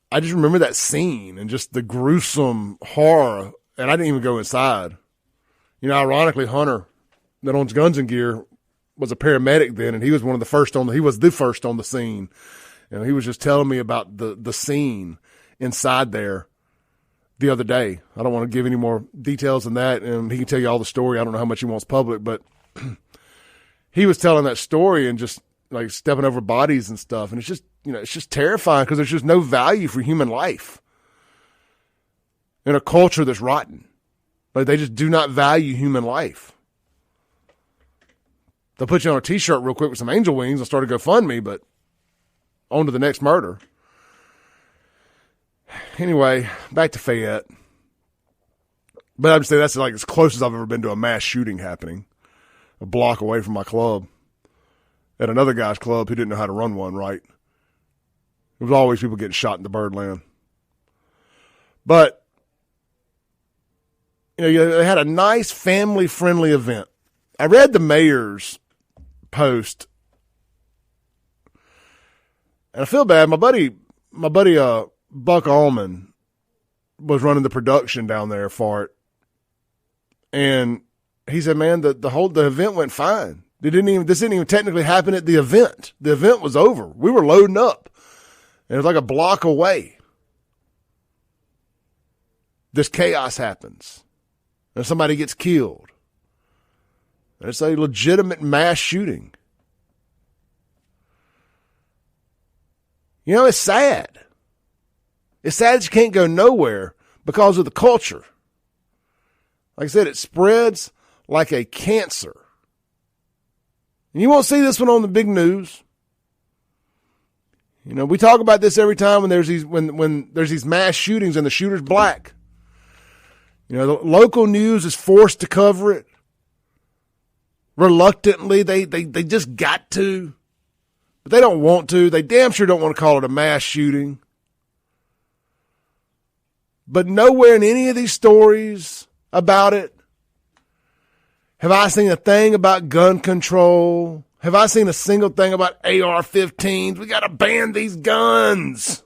A: I just remember that scene and just the gruesome horror. And I didn't even go inside. Ironically, Hunter, that owns Guns and Gear, was a paramedic then, and he was the first on the scene. And he was just telling me about the scene inside there the other day. I don't want to give any more details than that, and he can tell you all the story. I don't know how much he wants public, but he was telling that story and just like stepping over bodies and stuff. And it's just, it's just terrifying because there's just no value for human life in a culture that's rotten. Like they just do not value human life. They'll put you on a t-shirt real quick with some angel wings and start a GoFundMe, but on to the next murder. Anyway, back to Fayette. But I would say that's like as close as I've ever been to a mass shooting happening, a block away from my club, at another guy's club who didn't know how to run one right. There was always people getting shot in the Birdland. But, they had a nice family-friendly event. I read the mayor's post, and I feel bad. My buddy, Buck Allman was running the production down there for it, and he said, "Man, the event went fine. This didn't even technically happen at the event. The event was over. We were loading up, and it was like a block away. This chaos happens, and somebody gets killed. And it's a legitimate mass shooting. It's sad. It's sad that you can't go nowhere because of the culture. Like I said, it spreads like a cancer. And you won't see this one on the big news. We talk about this every time when there's these mass shootings and the shooter's black. The local news is forced to cover it. Reluctantly, they just got to. But they don't want to. They damn sure don't want to call it a mass shooting. But nowhere in any of these stories about it have I seen a thing about gun control. Have I seen a single thing about AR-15s? We got to ban these guns.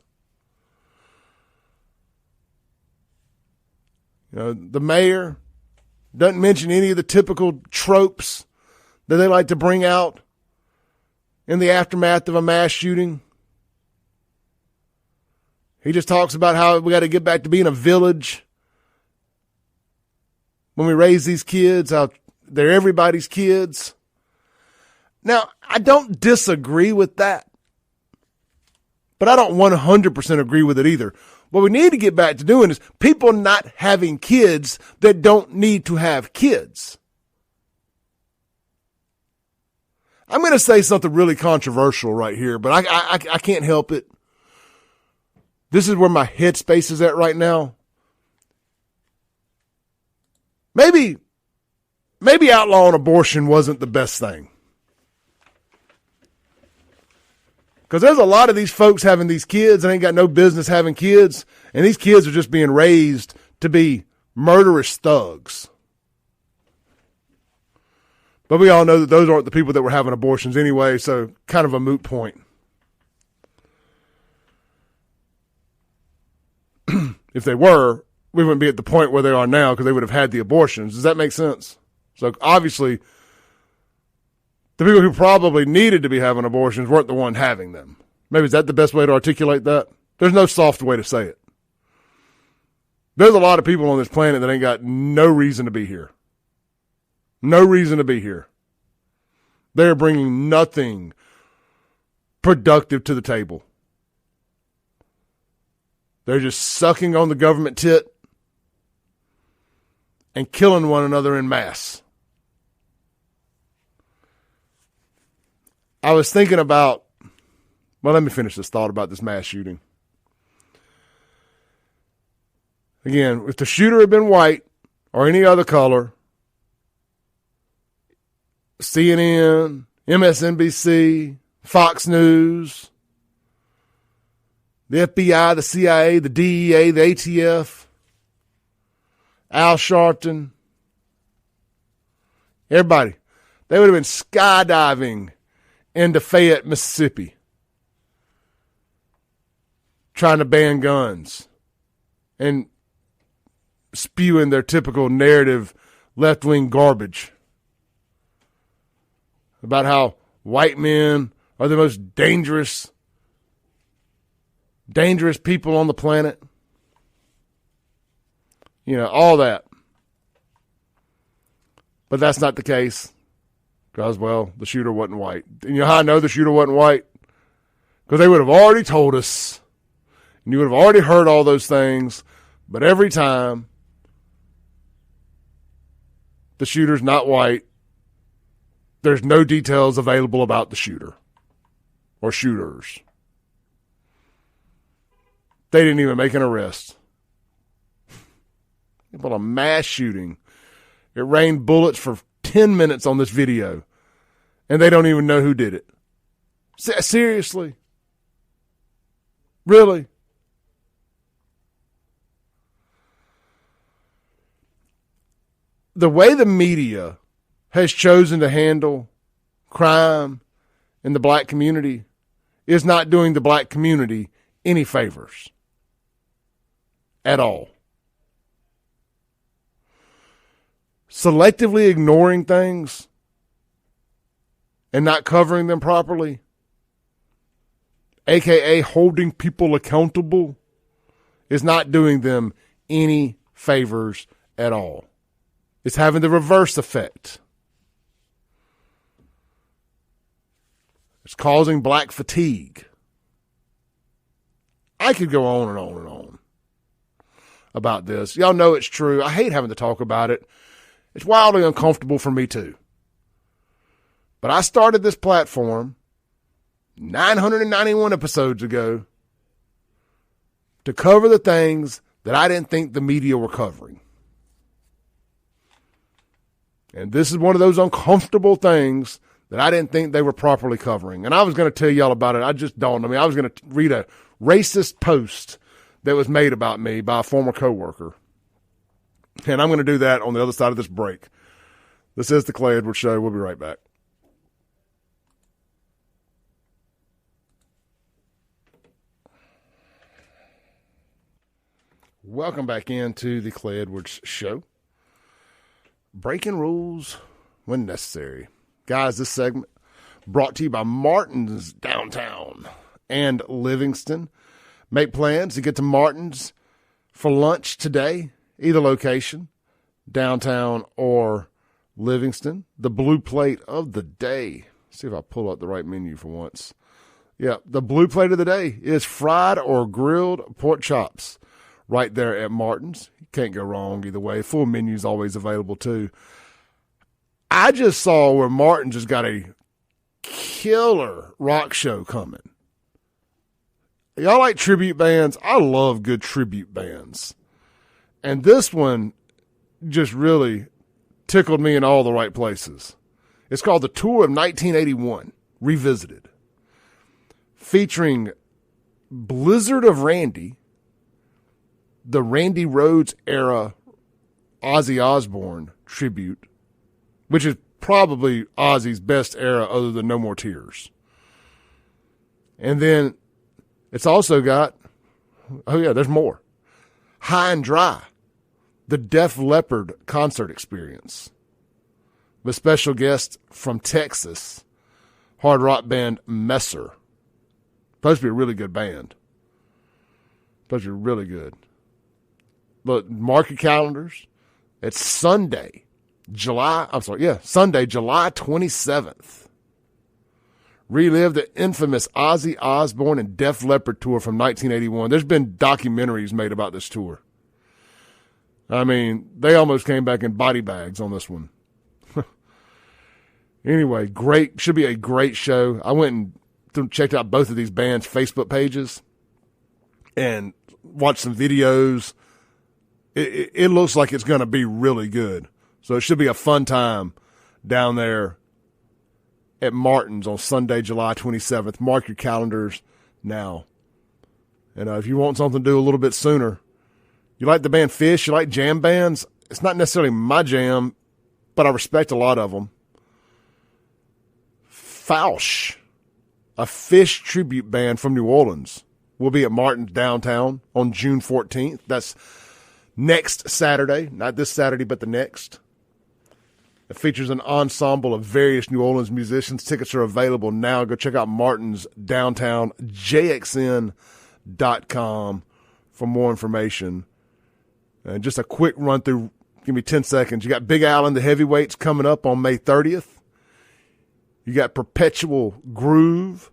A: The mayor doesn't mention any of the typical tropes that they like to bring out in the aftermath of a mass shooting. He just talks about how we got to get back to being a village when we raise these kids, how they're everybody's kids. Now, I don't disagree with that, but I don't 100% agree with it either. What we need to get back to doing is people not having kids that don't need to have kids. I'm going to say something really controversial right here, but I can't help it. This is where my headspace is at right now. Maybe outlawing abortion wasn't the best thing. Because there's a lot of these folks having these kids and ain't got no business having kids, and these kids are just being raised to be murderous thugs. But we all know that those aren't the people that were having abortions anyway, so kind of a moot point. If they were, we wouldn't be at the point where they are now because they would have had the abortions. Does that make sense? So obviously, the people who probably needed to be having abortions weren't the one having them. Maybe is that the best way to articulate that? There's no soft way to say it. There's a lot of people on this planet that ain't got no reason to be here. No reason to be here. They're bringing nothing productive to the table. They're just sucking on the government tit and killing one another in mass. I was thinking about, well, let me finish this thought about this mass shooting. Again, if the shooter had been white or any other color, CNN, MSNBC, Fox News, the FBI, the CIA, the DEA, the ATF, Al Sharpton, everybody, they would have been skydiving into Fayette, Mississippi, trying to ban guns and spewing their typical narrative left-wing garbage about how white men are the most dangerous people on the planet. You know, all that. But that's not the case. Because, well, the shooter wasn't white. And you know how I know the shooter wasn't white? Because they would have already told us. And you would have already heard all those things. But every time the shooter's not white, there's no details available about the shooter or shooters. They didn't even make an arrest. About a mass shooting. It rained bullets for 10 minutes on this video, and they don't even know who did it. Seriously? Really? The way the media has chosen to handle crime in the black community is not doing the black community any favors at all. Selectively ignoring things and not covering them properly, aka holding people accountable, is not doing them any favors at all. It's having the reverse effect. It's causing black fatigue. I could go on and on and on about this. Y'all know it's true. I hate having to talk about it. It's wildly uncomfortable for me too. But I started this platform 991 episodes ago to cover the things that I didn't think the media were covering. And this is one of those uncomfortable things that I didn't think they were properly covering. And I was going to tell y'all about it. I just dawned on me. I was going to read a racist post that was made about me by a former coworker. And I'm going to do that on the other side of this break. This is the Clay Edwards Show. We'll be right back. Welcome back into the Clay Edwards Show. Breaking rules when necessary. Guys, this segment brought to you by Martin's Downtown and Livingston. Make plans to get to Martin's for lunch today. Either location, downtown or Livingston. The blue plate of the day. See if I pull up the right menu for once. Yeah, the blue plate of the day is fried or grilled pork chops right there at Martin's. You can't go wrong either way. Full menu is always available too. I just saw where Martin's just got a killer rock show coming. Y'all like tribute bands? I love good tribute bands. And this one just really tickled me in all the right places. It's called The Tour of 1981, Revisited, featuring Blizzard of Randy, the Randy Rhoads era Ozzy Osbourne tribute, which is probably Ozzy's best era other than No More Tears. And then it's also got, oh yeah, there's more. High and Dry, the Def Leppard concert experience, with special guest from Texas, hard rock band Messer. Supposed to be a really good band. Supposed to be really good. Look, mark your calendars. It's Sunday, July 27th. Relive the infamous Ozzy Osbourne and Def Leppard tour from 1981. There's been documentaries made about this tour. I mean, they almost came back in body bags on this one. Anyway, should be a great show. I went and checked out both of these bands' Facebook pages and watched some videos. It looks like it's going to be really good. So it should be a fun time down there at Martin's on Sunday, July 27th. Mark your calendars now. And if you want something to do a little bit sooner, you like the band Fish, you like jam bands, it's not necessarily my jam, but I respect a lot of them. Fausch, a Fish tribute band from New Orleans, will be at Martin's downtown on June 14th. That's next Saturday, not this Saturday, but the next. It features an ensemble of various New Orleans musicians. Tickets are available now. Go check out Martin's downtown, jxn.com for more information. And just a quick run through, give me 10 seconds. You got Big Allen, the Heavyweights, coming up on May 30th. You got Perpetual Groove,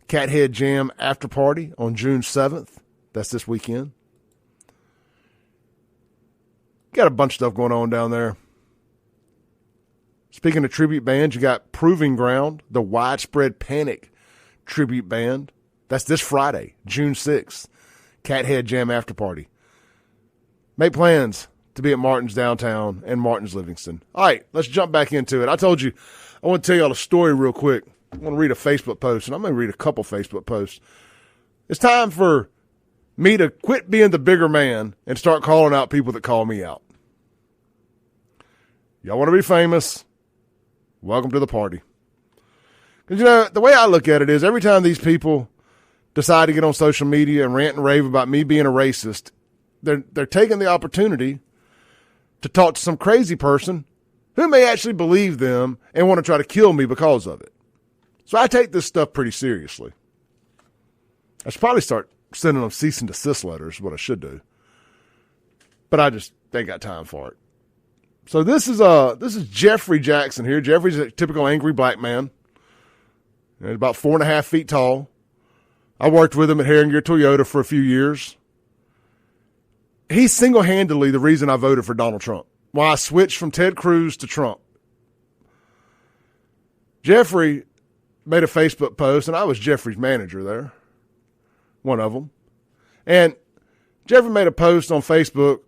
A: Cathead Jam After Party on June 7th. That's this weekend. Got a bunch of stuff going on down there. Speaking of tribute bands, you got Proving Ground, the Widespread Panic tribute band. That's this Friday, June 6th. Cathead Jam After Party. Make plans to be at Martin's downtown and Martin's Livingston. All right, let's jump back into it. I told you, I want to tell you all a story real quick. I want to read a Facebook post, and I'm going to read a couple Facebook posts. It's time for me to quit being the bigger man and start calling out people that call me out. Y'all want to be famous? Welcome to the party. Because, the way I look at it is every time these people decide to get on social media and rant and rave about me being a racist, they're taking the opportunity to talk to some crazy person who may actually believe them and want to try to kill me because of it. So I take this stuff pretty seriously. I should probably start sending them cease and desist letters, is what I should do. But I just ain't got time for it. So this is Jeffrey Jackson here. Jeffrey's a typical angry black man. He's about 4.5 feet tall. I worked with him at Herringer Toyota for a few years. He's single-handedly the reason I voted for Donald Trump. Why I switched from Ted Cruz to Trump. Jeffrey made a Facebook post, and I was Jeffrey's manager there, one of them. And Jeffrey made a post on Facebook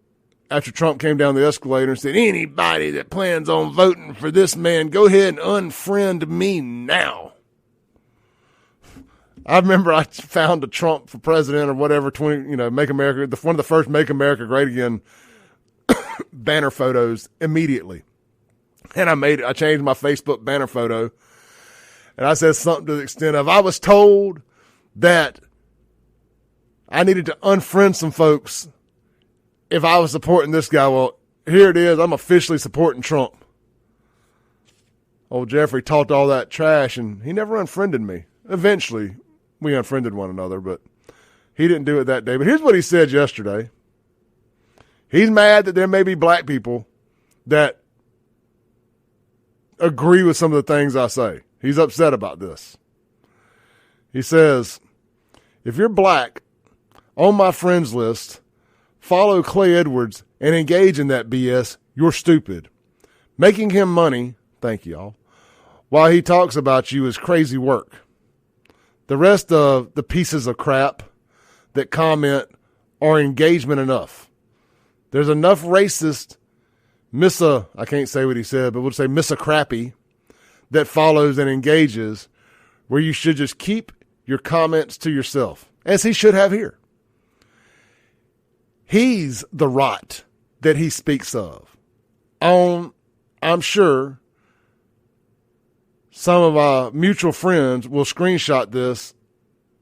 A: after Trump came down the escalator and said, anybody that plans on voting for this man, go ahead and unfriend me now. I remember I found a Trump for president or whatever, Make America, one of the first Make America Great Again banner photos immediately. And I changed my Facebook banner photo. And I said something to the extent of, I was told that I needed to unfriend some folks if I was supporting this guy. Well, here it is. I'm officially supporting Trump. Old Jeffrey talked all that trash, and he never unfriended me. Eventually, we unfriended one another, but he didn't do it that day. But here's what he said yesterday. He's mad that there may be black people that agree with some of the things I say. He's upset about this. He says, if you're black, on my friends list, follow Clay Edwards and engage in that BS, you're stupid. Making him money, thank y'all, while he talks about you is crazy work. The rest of the pieces of crap that comment are engagement enough. There's enough racist, I can't say what he said, but we'll say crappy, that follows and engages, where you should just keep your comments to yourself, as he should have here. He's the rot that he speaks of. I'm sure some of our mutual friends will screenshot this,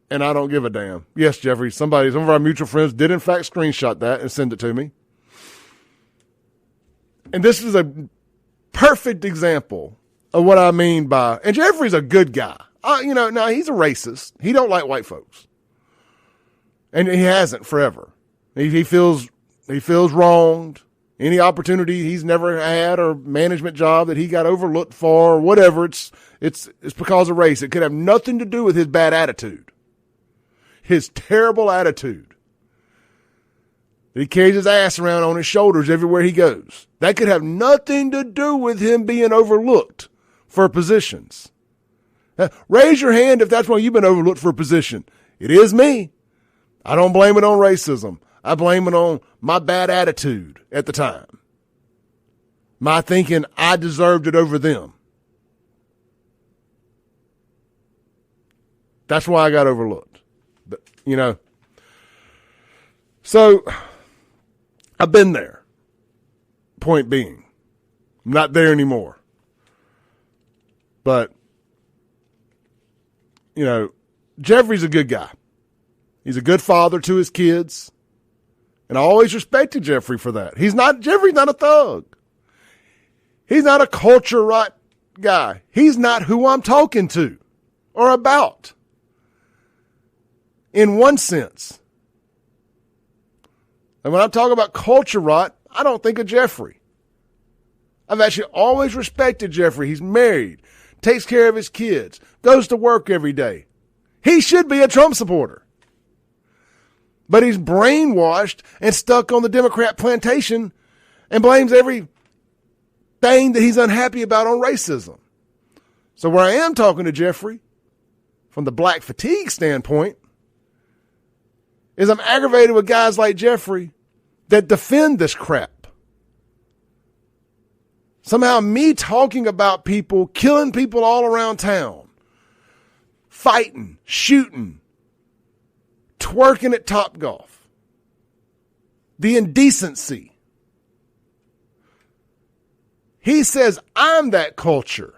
A: and I don't give a damn. Yes, Jeffrey, some of our mutual friends did in fact screenshot that and send it to me. And this is a perfect example of what I mean by, and Jeffrey's a good guy. Now he's a racist. He don't like white folks. And he hasn't forever. He feels wronged. Any opportunity he's never had or management job that he got overlooked for or whatever, it's because of race. It could have nothing to do with his bad attitude. His terrible attitude. that he carries his ass around on his shoulders everywhere he goes. That could have nothing to do with him being overlooked for positions. Raise your hand if that's why you've been overlooked for a position. It is me. I don't blame it on racism. I blame it on my bad attitude at the time. My thinking I deserved it over them. That's why I got overlooked. But, so I've been there. Point being, I'm not there anymore. But, Jeffrey's a good guy. He's a good father to his kids. And I always respected Jeffrey for that. Jeffrey's not a thug. He's not a culture right guy. He's not who I'm talking to or about. In one sense. And when I'm talking about culture rot, I don't think of Jeffrey. I've actually always respected Jeffrey. He's married, takes care of his kids, goes to work every day. He should be a Trump supporter. But he's brainwashed and stuck on the Democrat plantation and blames everything that he's unhappy about on racism. So where I am talking to Jeffrey, from the black fatigue standpoint, is I'm aggravated with guys like Jeffrey that defend this crap. Somehow me talking about people, killing people all around town, fighting, shooting, twerking at Topgolf, the indecency. He says, I'm that culture.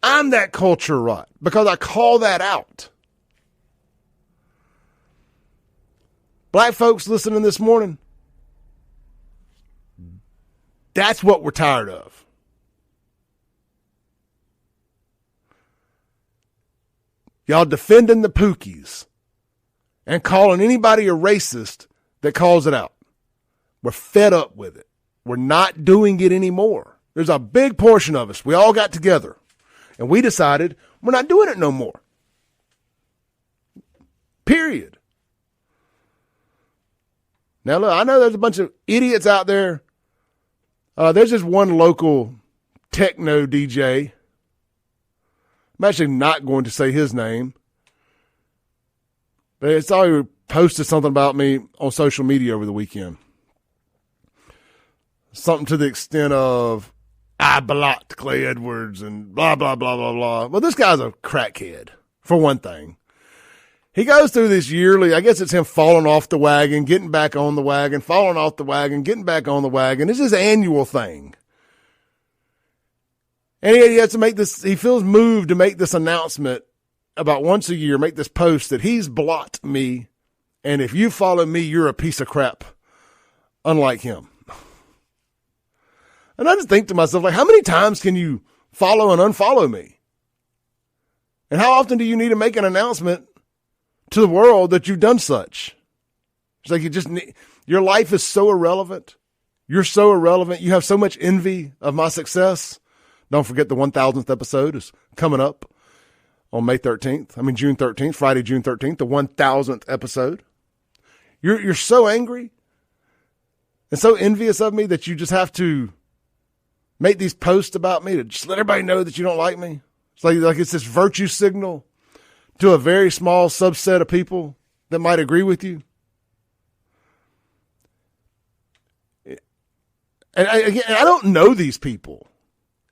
A: I'm that culture rot because I call that out. Black folks listening this morning, that's what we're tired of. Y'all defending the Pookies and calling anybody a racist that calls it out. We're fed up with it. We're not doing it anymore. There's a big portion of us. We all got together and we decided we're not doing it no more. Period. Now, look, I know there's a bunch of idiots out there. There's just one local techno DJ. I'm actually not going to say his name. But it's already posted something about me on social media over the weekend. Something to the extent of, I blocked Clay Edwards and blah, blah, blah, blah, blah. Well, this guy's a crackhead, for one thing. He goes through this yearly, I guess it's him falling off the wagon, getting back on the wagon, falling off the wagon, getting back on the wagon. It's his annual thing. And he has to make this, he feels moved to make this announcement about once a year, make this post that he's blocked me. And if you follow me, you're a piece of crap. Unlike him. And I just think to myself, like, how many times can you follow and unfollow me? And how often do you need to make an announcement to the world that you've done such? It's like your life is so irrelevant. You're so irrelevant. You have so much envy of my success. Don't forget the 1000th episode is coming up on June 13th, Friday, June 13th, the 1000th episode. You're so angry and so envious of me that you just have to make these posts about me to just let everybody know that you don't like me. It's like it's this virtue signal to a very small subset of people that might agree with you. And I don't know these people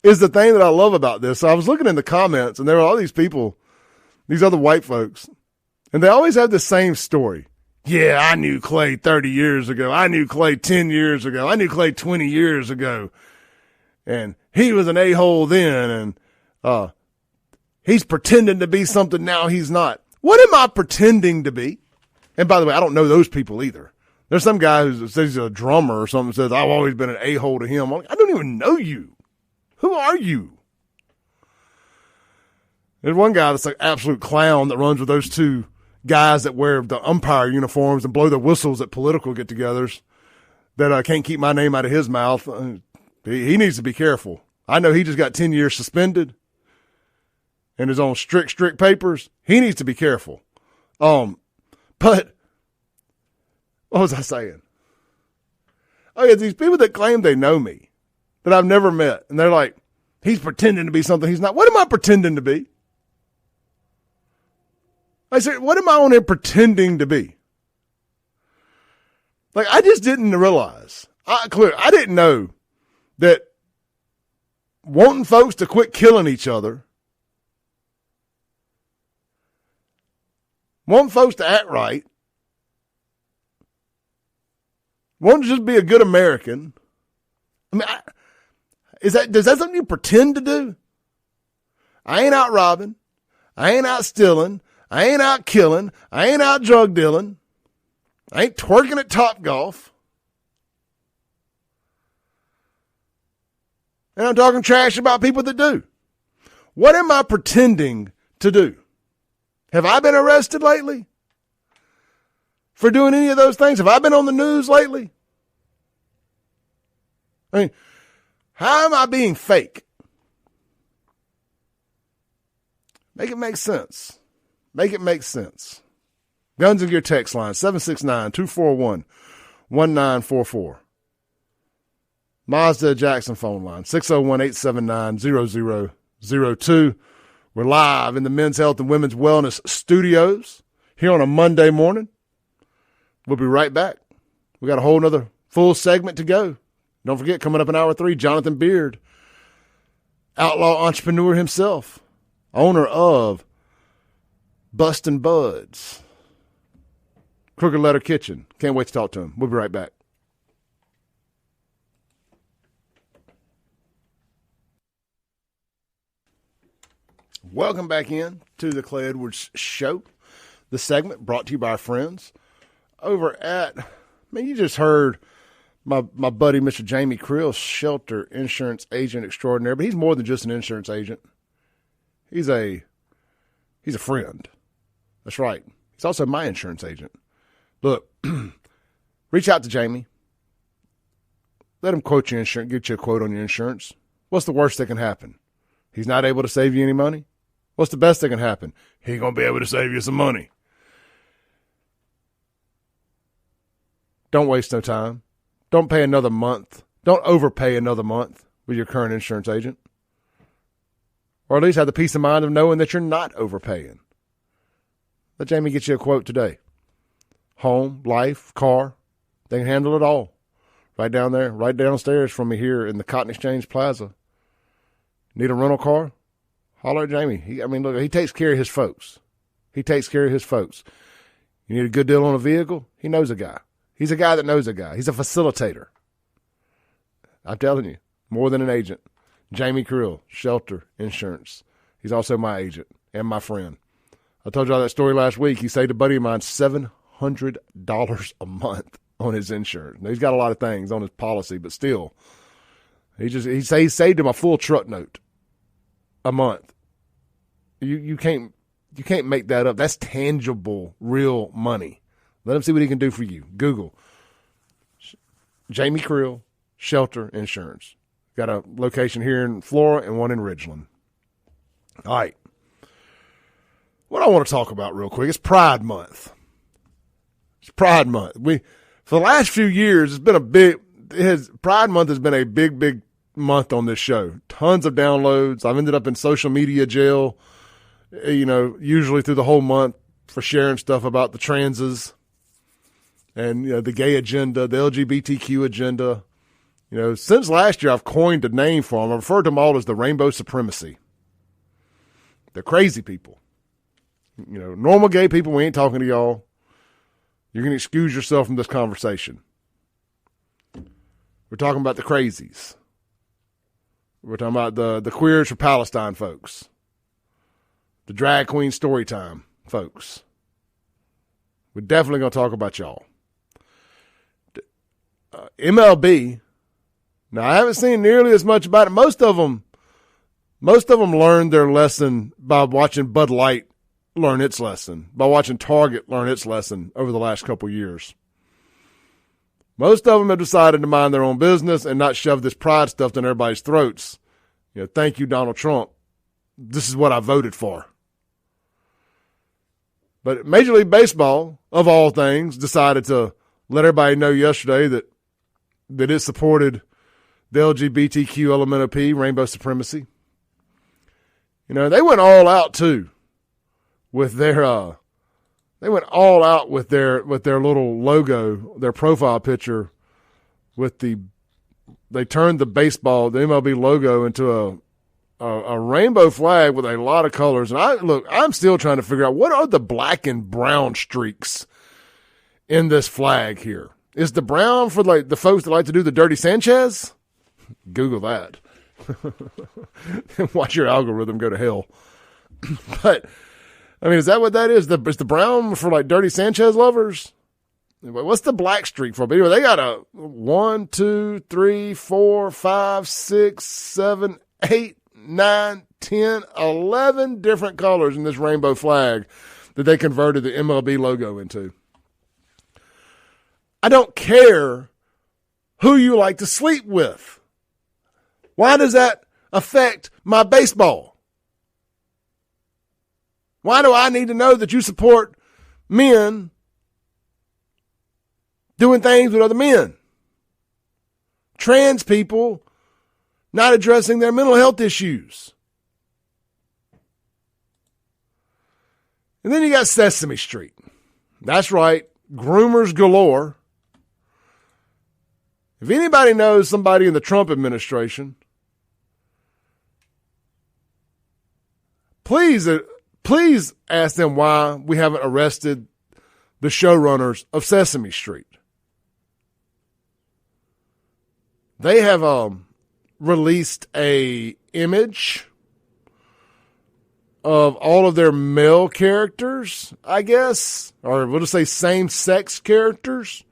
A: is the thing that I love about this. So I was looking in the comments and there were all these people, these other white folks, and they always have the same story. Yeah, I knew Clay 30 years ago. I knew Clay 10 years ago. I knew Clay 20 years ago. And he was an a-hole then. And, he's pretending to be something now he's not. What am I pretending to be? And by the way, I don't know those people either. There's some guy who says he's a drummer or something, says, I've always been an a-hole to him. I'm like, I don't even know you. Who are you? There's one guy that's like absolute clown that runs with those two guys that wear the umpire uniforms and blow their whistles at political get-togethers that can't keep my name out of his mouth. He needs to be careful. I know he just got 10 years suspended and is on strict papers. He needs to be careful. But What was I saying? Oh, yeah, these people that claim they know me, that I've never met, and they're like, he's pretending to be something he's not. What am I pretending to be? I said, what am I on here pretending to be? Like, I just didn't realize. I didn't know that wanting folks to quit killing each other, wanting folks to act right, wanting to just be a good American. I mean, does that something you pretend to do? I ain't out robbing. I ain't out stealing. I ain't out killing. I ain't out drug dealing. I ain't twerking at Topgolf. And I'm talking trash about people that do. What am I pretending to do? Have I been arrested lately for doing any of those things? Have I been on the news lately? I mean, how am I being fake? Make it make sense. Make it make sense. Guns and Gear text line, 769-241-1944. Mazda Jackson phone line, 601-879-0002. We're live in the Men's Health and Women's Wellness Studios here on a Monday morning. We'll be right back. We got a whole nother full segment to go. Don't forget, coming up in hour 3, Jonathan Beard, outlaw entrepreneur himself, owner of Bustin' Buds, Crooked Letter Kitchen. Can't wait to talk to him. We'll be right back. Welcome back in to the Clay Edwards Show. The segment brought to you by our friends over at, you just heard my buddy, Mr. Jamie Creel, Shelter Insurance Agent Extraordinaire, but he's more than just an insurance agent. He's a friend. That's right. He's also my insurance agent. Look, reach out to Jamie. Let him quote your insurance, get you a quote on your insurance. What's the worst that can happen? He's not able to save you any money? What's the best that can happen? He's going to be able to save you some money. Don't waste no time. Don't pay another month. Don't overpay another month with your current insurance agent. Or at least have the peace of mind of knowing that you're not overpaying. Let Jamie get you a quote today. Home, life, car, they can handle it all. Right down there, right downstairs from me here in the Cotton Exchange Plaza. Need a rental car? Holler at Jamie. He takes care of his folks. He takes care of his folks. You need a good deal on a vehicle? He knows a guy. He's a guy that knows a guy. He's a facilitator. I'm telling you, more than an agent. Jamie Creel, Shelter Insurance. He's also my agent and my friend. I told you all that story last week. He saved a buddy of mine $700 a month on his insurance. Now, he's got a lot of things on his policy, but still, he saved him a full truck note a month. You can't make that up. That's tangible, real money. Let him see what he can do for you. Google Jamie Creel, Shelter Insurance. Got a location here in Flora and one in Ridgeland. All right. What I want to talk about real quick is Pride Month. It's Pride Month. For the last few years, Pride Month has been a big month on this show. Tons of downloads. I've ended up in social media jail, usually through the whole month for sharing stuff about the transes and the gay agenda, the LGBTQ agenda. Since last year, I've coined a name for them. I refer to them all as the rainbow supremacy. They're crazy people. Normal gay people, we ain't talking to y'all. You can excuse yourself from this conversation. We're talking about the crazies. We're talking about the Queers for Palestine folks. The drag queen story time folks. We're definitely going to talk about y'all. MLB. Now, I haven't seen nearly as much about it. Most of them learned their lesson by watching Bud Light learn its lesson, by watching Target learn its lesson over the last couple of years. Most of them have decided to mind their own business and not shove this pride stuff down everybody's throats. Thank you, Donald Trump. This is what I voted for. But Major League Baseball, of all things, decided to let everybody know yesterday that it supported the LGBTQ LMNOP, rainbow supremacy. You know, they went all out too with their little logo, their profile picture they turned the MLB logo into a rainbow flag with a lot of colors. And I'm still trying to figure out what are the black and brown streaks in this flag here. Is the brown for like the folks that like to do the dirty Sanchez? Google that. Watch your algorithm go to hell. But I mean, is that what that is? Is the brown for like dirty Sanchez lovers? What's the black streak for? But anyway, they got a 1, 2, 3, 4, 5, 6, 7, 8, 9, 10, 11 different colors in this rainbow flag that they converted the MLB logo into. I don't care who you like to sleep with. Why does that affect my baseball? Why do I need to know that you support men doing things with other men? Trans people not addressing their mental health issues. And then you got Sesame Street. That's right, groomers galore. If anybody knows somebody in the Trump administration, please ask them why we haven't arrested the showrunners of Sesame Street. They have released a image of all of their male characters, I guess, or we'll just say same-sex characters,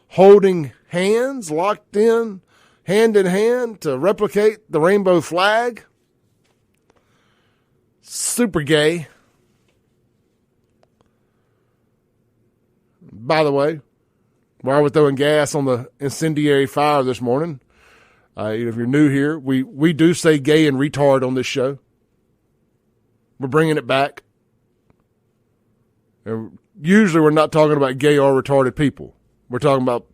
A: holding hands, locked in, hand in hand to replicate the rainbow flag. Super gay. By the way, while we're throwing gas on the incendiary fire this morning, if you're new here, we do say gay and retard on this show. We're bringing it back. And usually we're not talking about gay or retarded people. We're talking about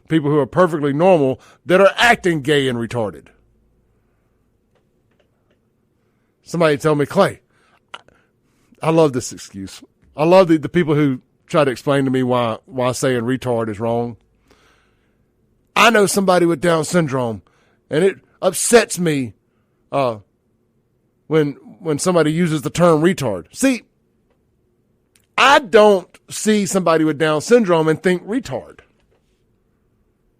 A: people who are perfectly normal that are acting gay and retarded. Somebody tell me, Clay, I love this excuse. I love the people who try to explain to me why saying retard is wrong. I know somebody with Down syndrome, and it upsets me when somebody uses the term retard. See, I don't see somebody with Down syndrome and think retard.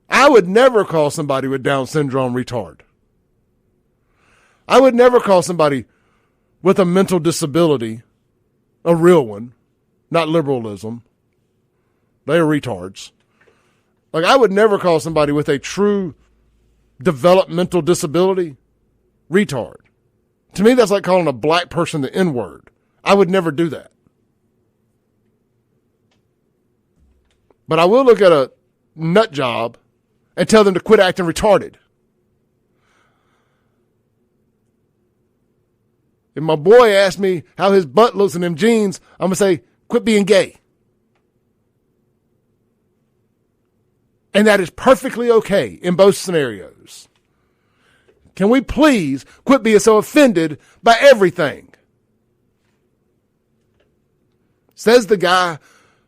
A: I would never call somebody with Down syndrome retard. I would never call somebody with a mental disability a real one, not liberalism. They are retards. Like, I would never call somebody with a true developmental disability retard. To me, that's like calling a black person the N-word. I would never do that. But I will look at a nut job and tell them to quit acting retarded. If my boy asks me how his butt looks in them jeans, I'm going to say, quit being gay. And that is perfectly okay in both scenarios. Can we please quit being so offended by everything? Says the guy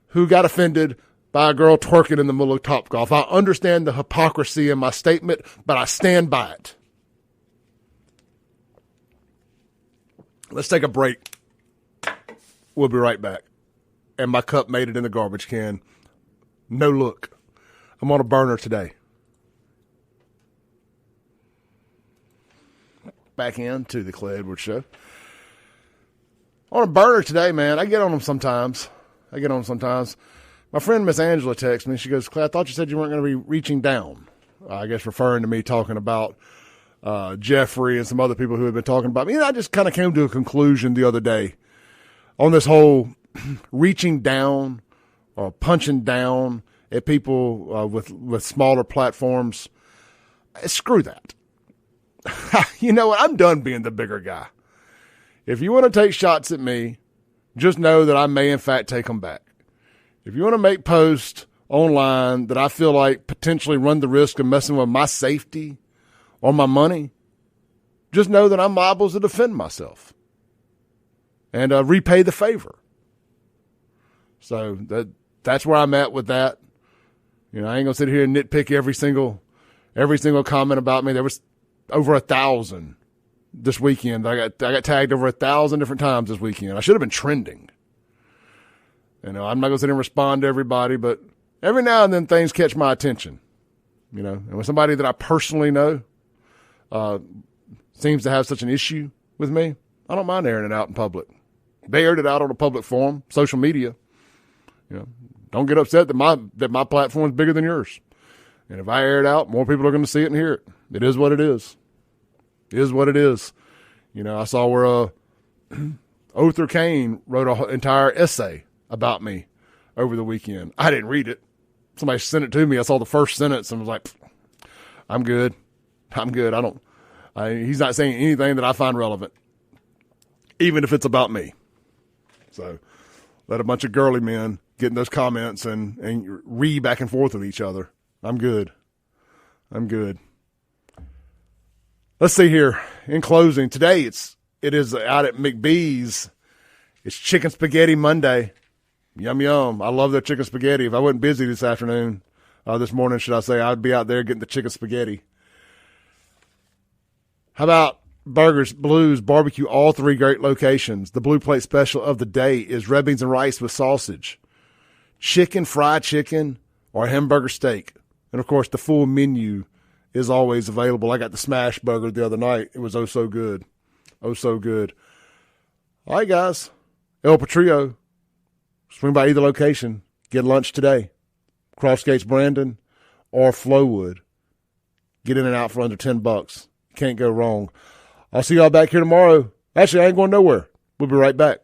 A: who got offended by a girl twerking in the middle of Topgolf. I understand the hypocrisy in my statement, but I stand by it. Let's take a break. We'll be right back. And my cup made it in the garbage can. No look. I'm on a burner today. Back into the Clay Edwards Show. On a burner today, man. I get on them sometimes. My friend Miss Angela texts me. She goes, Clay, I thought you said you weren't going to be reaching down. I guess referring to me talking about Jeffrey and some other people who have been talking about me. And I just kind of came to a conclusion the other day on this whole reaching down or punching down at people with smaller platforms. Screw that. You know what? I'm done being the bigger guy. If you want to take shots at me, just know that I may in fact take them back. If you want to make posts online that I feel like potentially run the risk of messing with my safety or my money, just know that I'm liable to defend myself and repay the favor. So that's where I'm at with that. You know, I ain't gonna sit here and nitpick every single comment about me. There was over 1,000 this weekend. I got tagged over 1,000 different times this weekend. I should have been trending. You know, I'm not gonna sit here and respond to everybody, but every now and then things catch my attention. You know, and when somebody that I personally know seems to have such an issue with me, I don't mind airing it out in public. They aired it out on a public forum, social media. You know, don't get upset that my platform is bigger than yours. And if I air it out, more people are going to see it and hear it. It is what it is. It is what it is. You know, I saw where Other Kane wrote an entire essay about me over the weekend. I didn't read it. Somebody sent it to me. I saw the first sentence and was like, I'm good. He's not saying anything that I find relevant, even if it's about me. So let a bunch of girly men get in those comments and read back and forth with each other. I'm good. Let's see here. In closing, today it is out at McBee's. It's Chicken Spaghetti Monday. Yum, yum. I love their chicken spaghetti. If I wasn't busy this morning, should I say, I'd be out there getting the chicken spaghetti. How about Burgers, Blues, Barbecue, all three great locations. The Blue Plate special of the day is red beans and rice with sausage, chicken, fried chicken, or hamburger steak. And, of course, the full menu is always available. I got the smash burger the other night. It was oh so good. Oh so good. All right, guys. El Patrio. Swing by either location. Get lunch today. Crossgates, Brandon, or Flowwood. Get in and out for under $10. Can't go wrong. I'll see y'all back here tomorrow. Actually, I ain't going nowhere. We'll be right back.